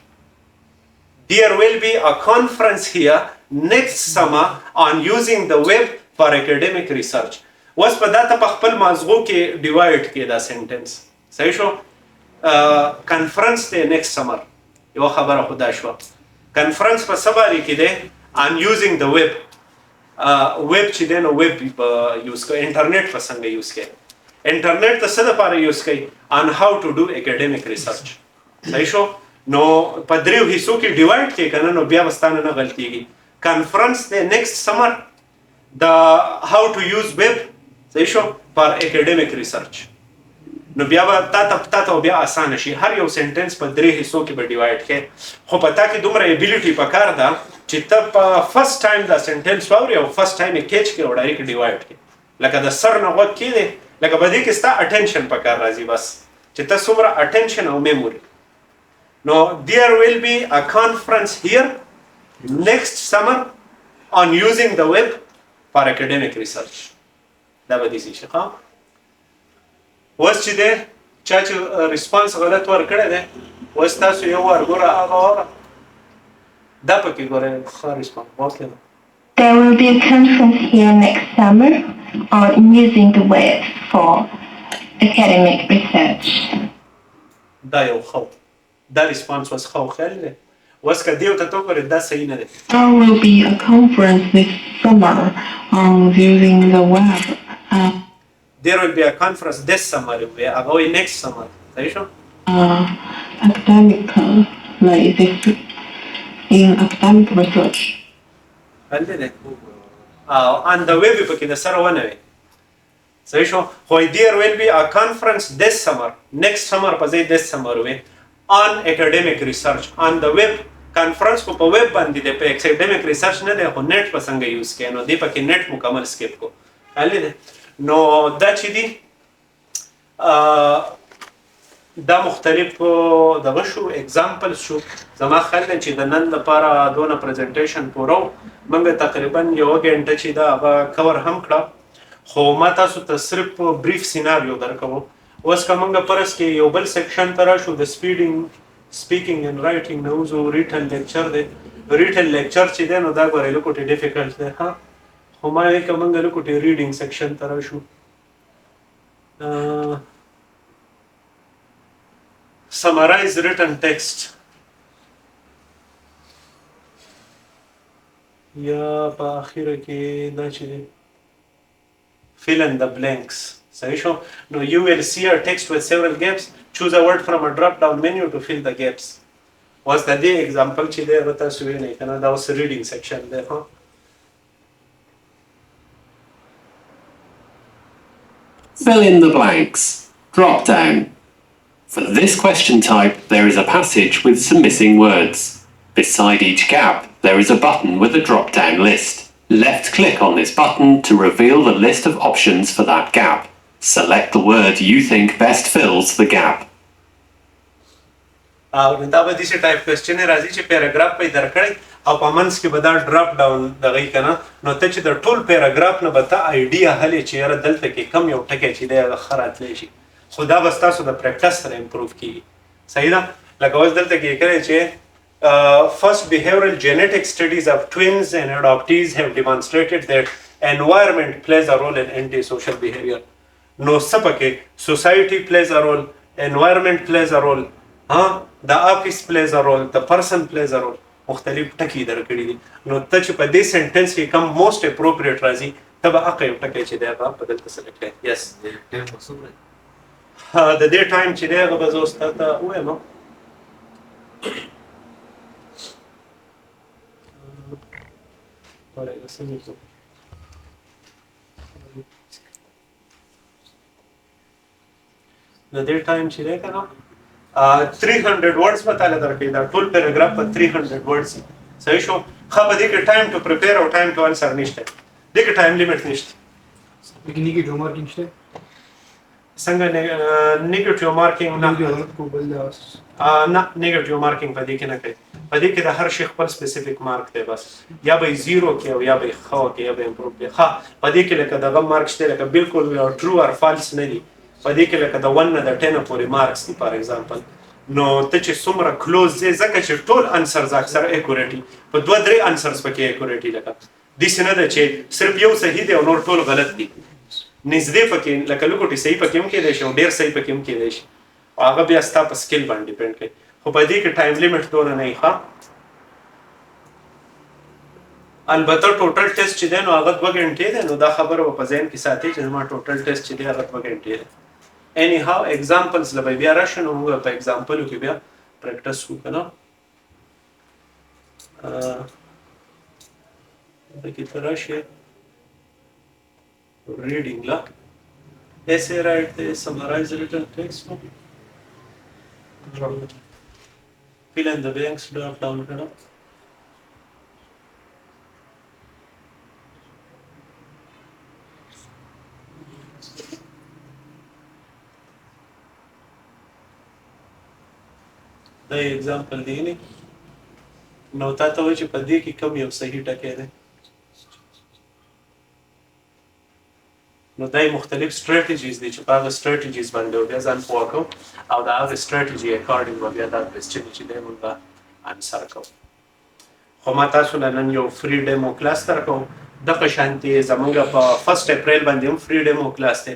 There will be a conference here next summer on using the web for academic research. اوس په دا ته په خپل مازغو کې ډیوایډ کې دا سنټنس صحیح شو کنفرنس دی نیکسټ سمر یو خبره خو دا شوه کنفرنس په څه باندې کې دی on using the web ویب چې دی نو ویب یوز کوي انټرنیټ په څنګه یوز کوي انټرنیټ ته څه دپاره یوز کوي on how to do academic research. صحیح شو؟ نو په دریو حصو کې ډیوایډ کړي که نه نو بیا به ستانه نه غلطېږي. کانفرنس دی نیکسټ سمر د how to use web صحیح شو for academic research. نو بیا به تا ته بیا اسانه شي. هر یو سنټنس په درې حصو کې به ډیوایډ کړي. خو په تا کې دومره ایبیلیټي پکار ده چې ته په فرست ټایم دا سنټنس واورې او فرست ټایم یې کیچ کړې او ډایرکټ ډیوایډ کړې. لکه د سر نه غوږ کېدی لکه په دې کې ستا اټینشن پکار راځي بس چې ته څومره اټینشن او میموري. نو there will be a conference here next summer on using the web for academic research. دا به دې شي. ښه اوس چې دی چا چې ریسپانس غلط ورکړی دی اوس تاسو یو وار ګوره هغه واوره دا پکې ګورئ ښه ریسپانس واخلئ. There will be a conference here next summer on using the web for academic research. دا یو ښه دا ریسپانس اوس ښه خیال دی. اوس که دې ورته ته وګورې دا صحیح نه دی. There will be a conference this summer on using the web. There will be a conference this summer هغه وایي next summer. صحیح شو؟ Academic like this in academic research. هلته دی on the web پکې د سره ونه وي. صحیح شو؟ خو there will be a conference this summer next summer په ځای this summer وي on academic research on the web. کانفرنس خو په ویب باندې دی په اکیډمیک ریسرچ نه دی خو نیټ په څنګه یوز کوي نو دې پکې نیټ مکمل سکیپ کو. هلې دی نو دا چې دي دا مختلف دغه شو اگزامپلز شو. زما خیال دی چې د نن لپاره دونه پریزنټیشن پوره موږ تقریبا یوه غنټه چې دا هغه کور هم کړه خو ما تاسو ته صرف بریف سیناریو درکوم. اوس که موږ پرس کې یو بل سیکشن ته راشو د speaking and writing نو زه ریټن لیکچر دی. ریټن لیکچر چې دی نو دا ګورئ لکوټې ډیفیکلټ دی ښه خو ما وایي که موږ لکوټې ریډینګ سیکشن ته راشو summarize written text یا په اخیره کې دا چې دی fill in the blanks. صحیح شو؟ نو you will see a text with several gaps. Choose a word from a drop down menu to fill the gaps. اوس د دې اگزامپل چې دی هغه تاسو وینئ که نه دا اوس ریډینګ سیکشن دی. ها Fill in the blanks. Drop down. For this question type, there is a passage with some missing words. Beside each gap, there is a button with a drop-down list. Left-click on this button to reveal the list of options for that gap. Select the word you think best fills the gap. او دا به داسې ټایپ کوېسچن راځي چې پیراګراف به یې درکړی او په منځ کې به دا ډراپ ډاون دغه یي که نه نو ته چې د ټول پیراګراف نه به ته آیډیا هلې چې یاره دلته کې کم یو ټکی چې دی هغه ښه راتلی شي خو دا به ستاسو د پریکټس سره امپروف کېږي. صحیح ده؟ لکه اوس دلته کې یې کړی چې first behavioral genetic studies of twins and adoptees have demonstrated that environment plays a role in antisocial behavior. نو څه پکې society plays a role, environment plays a role, the office plays a role, the person plays a role. مختلف ټکي درکړي دي. نو ته چې په دې سنټنس کې کوم موسټ اپروپریټ راځي ته به هغه یو ټکی چې دی هغه په دلته سلیکټ کړې. یس د دې ټایم چې دی هغه به زه اوس تا ته ووایم. د دې ټایم چې دی که نه 300 words به تعالی درکړي دا ټول پیراګراف په 300 words. صحیح شو؟ ښه په دې کې ټایم ټو پریپیر او ټایم ټو انسر نشته. دې کې ټایم لیمټ نشته. نیګیټیو مارکینګ شته؟ څنګه نیګیټیو مارکینګ نه نیګیټیو مارکینګ په دې کې نه کوي. په دې کې د هر شي خپل سپیسیفیک مارک دی بس یا به یې زیرو کې او یا به یې ښه وکړي یا به یې امپروف کړي. ښه په دې کې لکه دغه مارک شته لکه بالکل ټرو اور فالس نه دي. په دې کې لکه د 1 نه د 10 پورې مارکس دي فار ایگزامپل. نو ته چې څومره کلوز دی ځکه چې ټول انسرز اکثر اکوریټي په 2-3 انسرز پکې اکوریټي لکه داسې نه ده چې صرف یو صحیح دی او نور ټول غلط دي. نږدې پکې لکه لږوټې صحیح پکې هم کېدی شي او ډېر صحیح پکې هم کېدی شي او هغه بیا ستا په سکل باندې ډیپینډ کوي. خو په دې کې ټایم لیمټ دونه نه وي. ښه البته ټوټل ټیسټ چې دی نو هغه 2 غنټې دی نو دا خبره به په ذهن کې ساتئ چې زما ټوټل ټیسټ چې دی هغه 2 غنټې دی. اني هاو ایگزامپلز له بیا راشي نو موږ په ایگزامپلو کې بیا پریکټس وکړو. دغه ته راشي reading la essay write the summarize written text fill in the blanks drop down karo the example دی نه نو تاسو چې په دې کې کوم یو صحیح ټکی دی نو دای مختلف strategies دي چې په هغه strategies باندې بیا ځان پوه کوو او دا هغه strategy according بیا دا question چې دی موږ انسر کوو. خو ما تاسو نن یو free demo class درکو دغه شانتي زمونږ په 1 اپریل باندې هم free demo class دی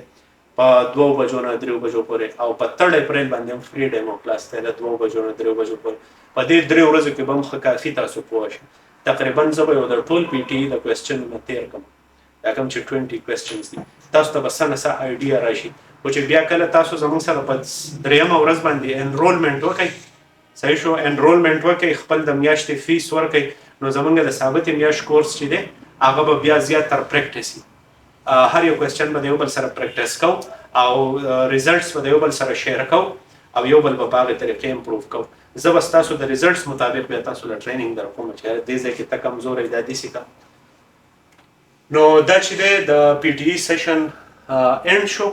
په 2 بجو نه 3 بجو پورې او په 3 اپریل باندې هم free demo class دی د 2 بجو نه 3 بجو پورې. په دې 3 ورځو کې به هم کافي تاسو پوه شئ. تقریبا زه به یو د ټول PTE د question نه تیر کوم دا کوم چې 20 questions دي تاسو ته بس نه څه آیډیا راشي او چې بیا کله تاسو زموږ سره په 3 ورځ باندې انرولمنت وکړئ صحیح شو انرولمنت وکړئ خپل د میاشتې فیس ورکړئ نو زموږ د ثابت میاشت کورس چې دی هغه به بیا زیاتر پریکټس وي. هر یو کوېسچن به د یو بل سره پریکټس کوو او ریزلټس به د یو بل سره شیر کوو او یو بل به په هغې طریقې امپروف کوو. زه به ستاسو د ریزلټس مطابق بیا تاسو له ټریننګ درکوم چې دې ځای کې ته کمزوری دا داسې کوه. نو دا چې دی د PTE سیشن اینډ شو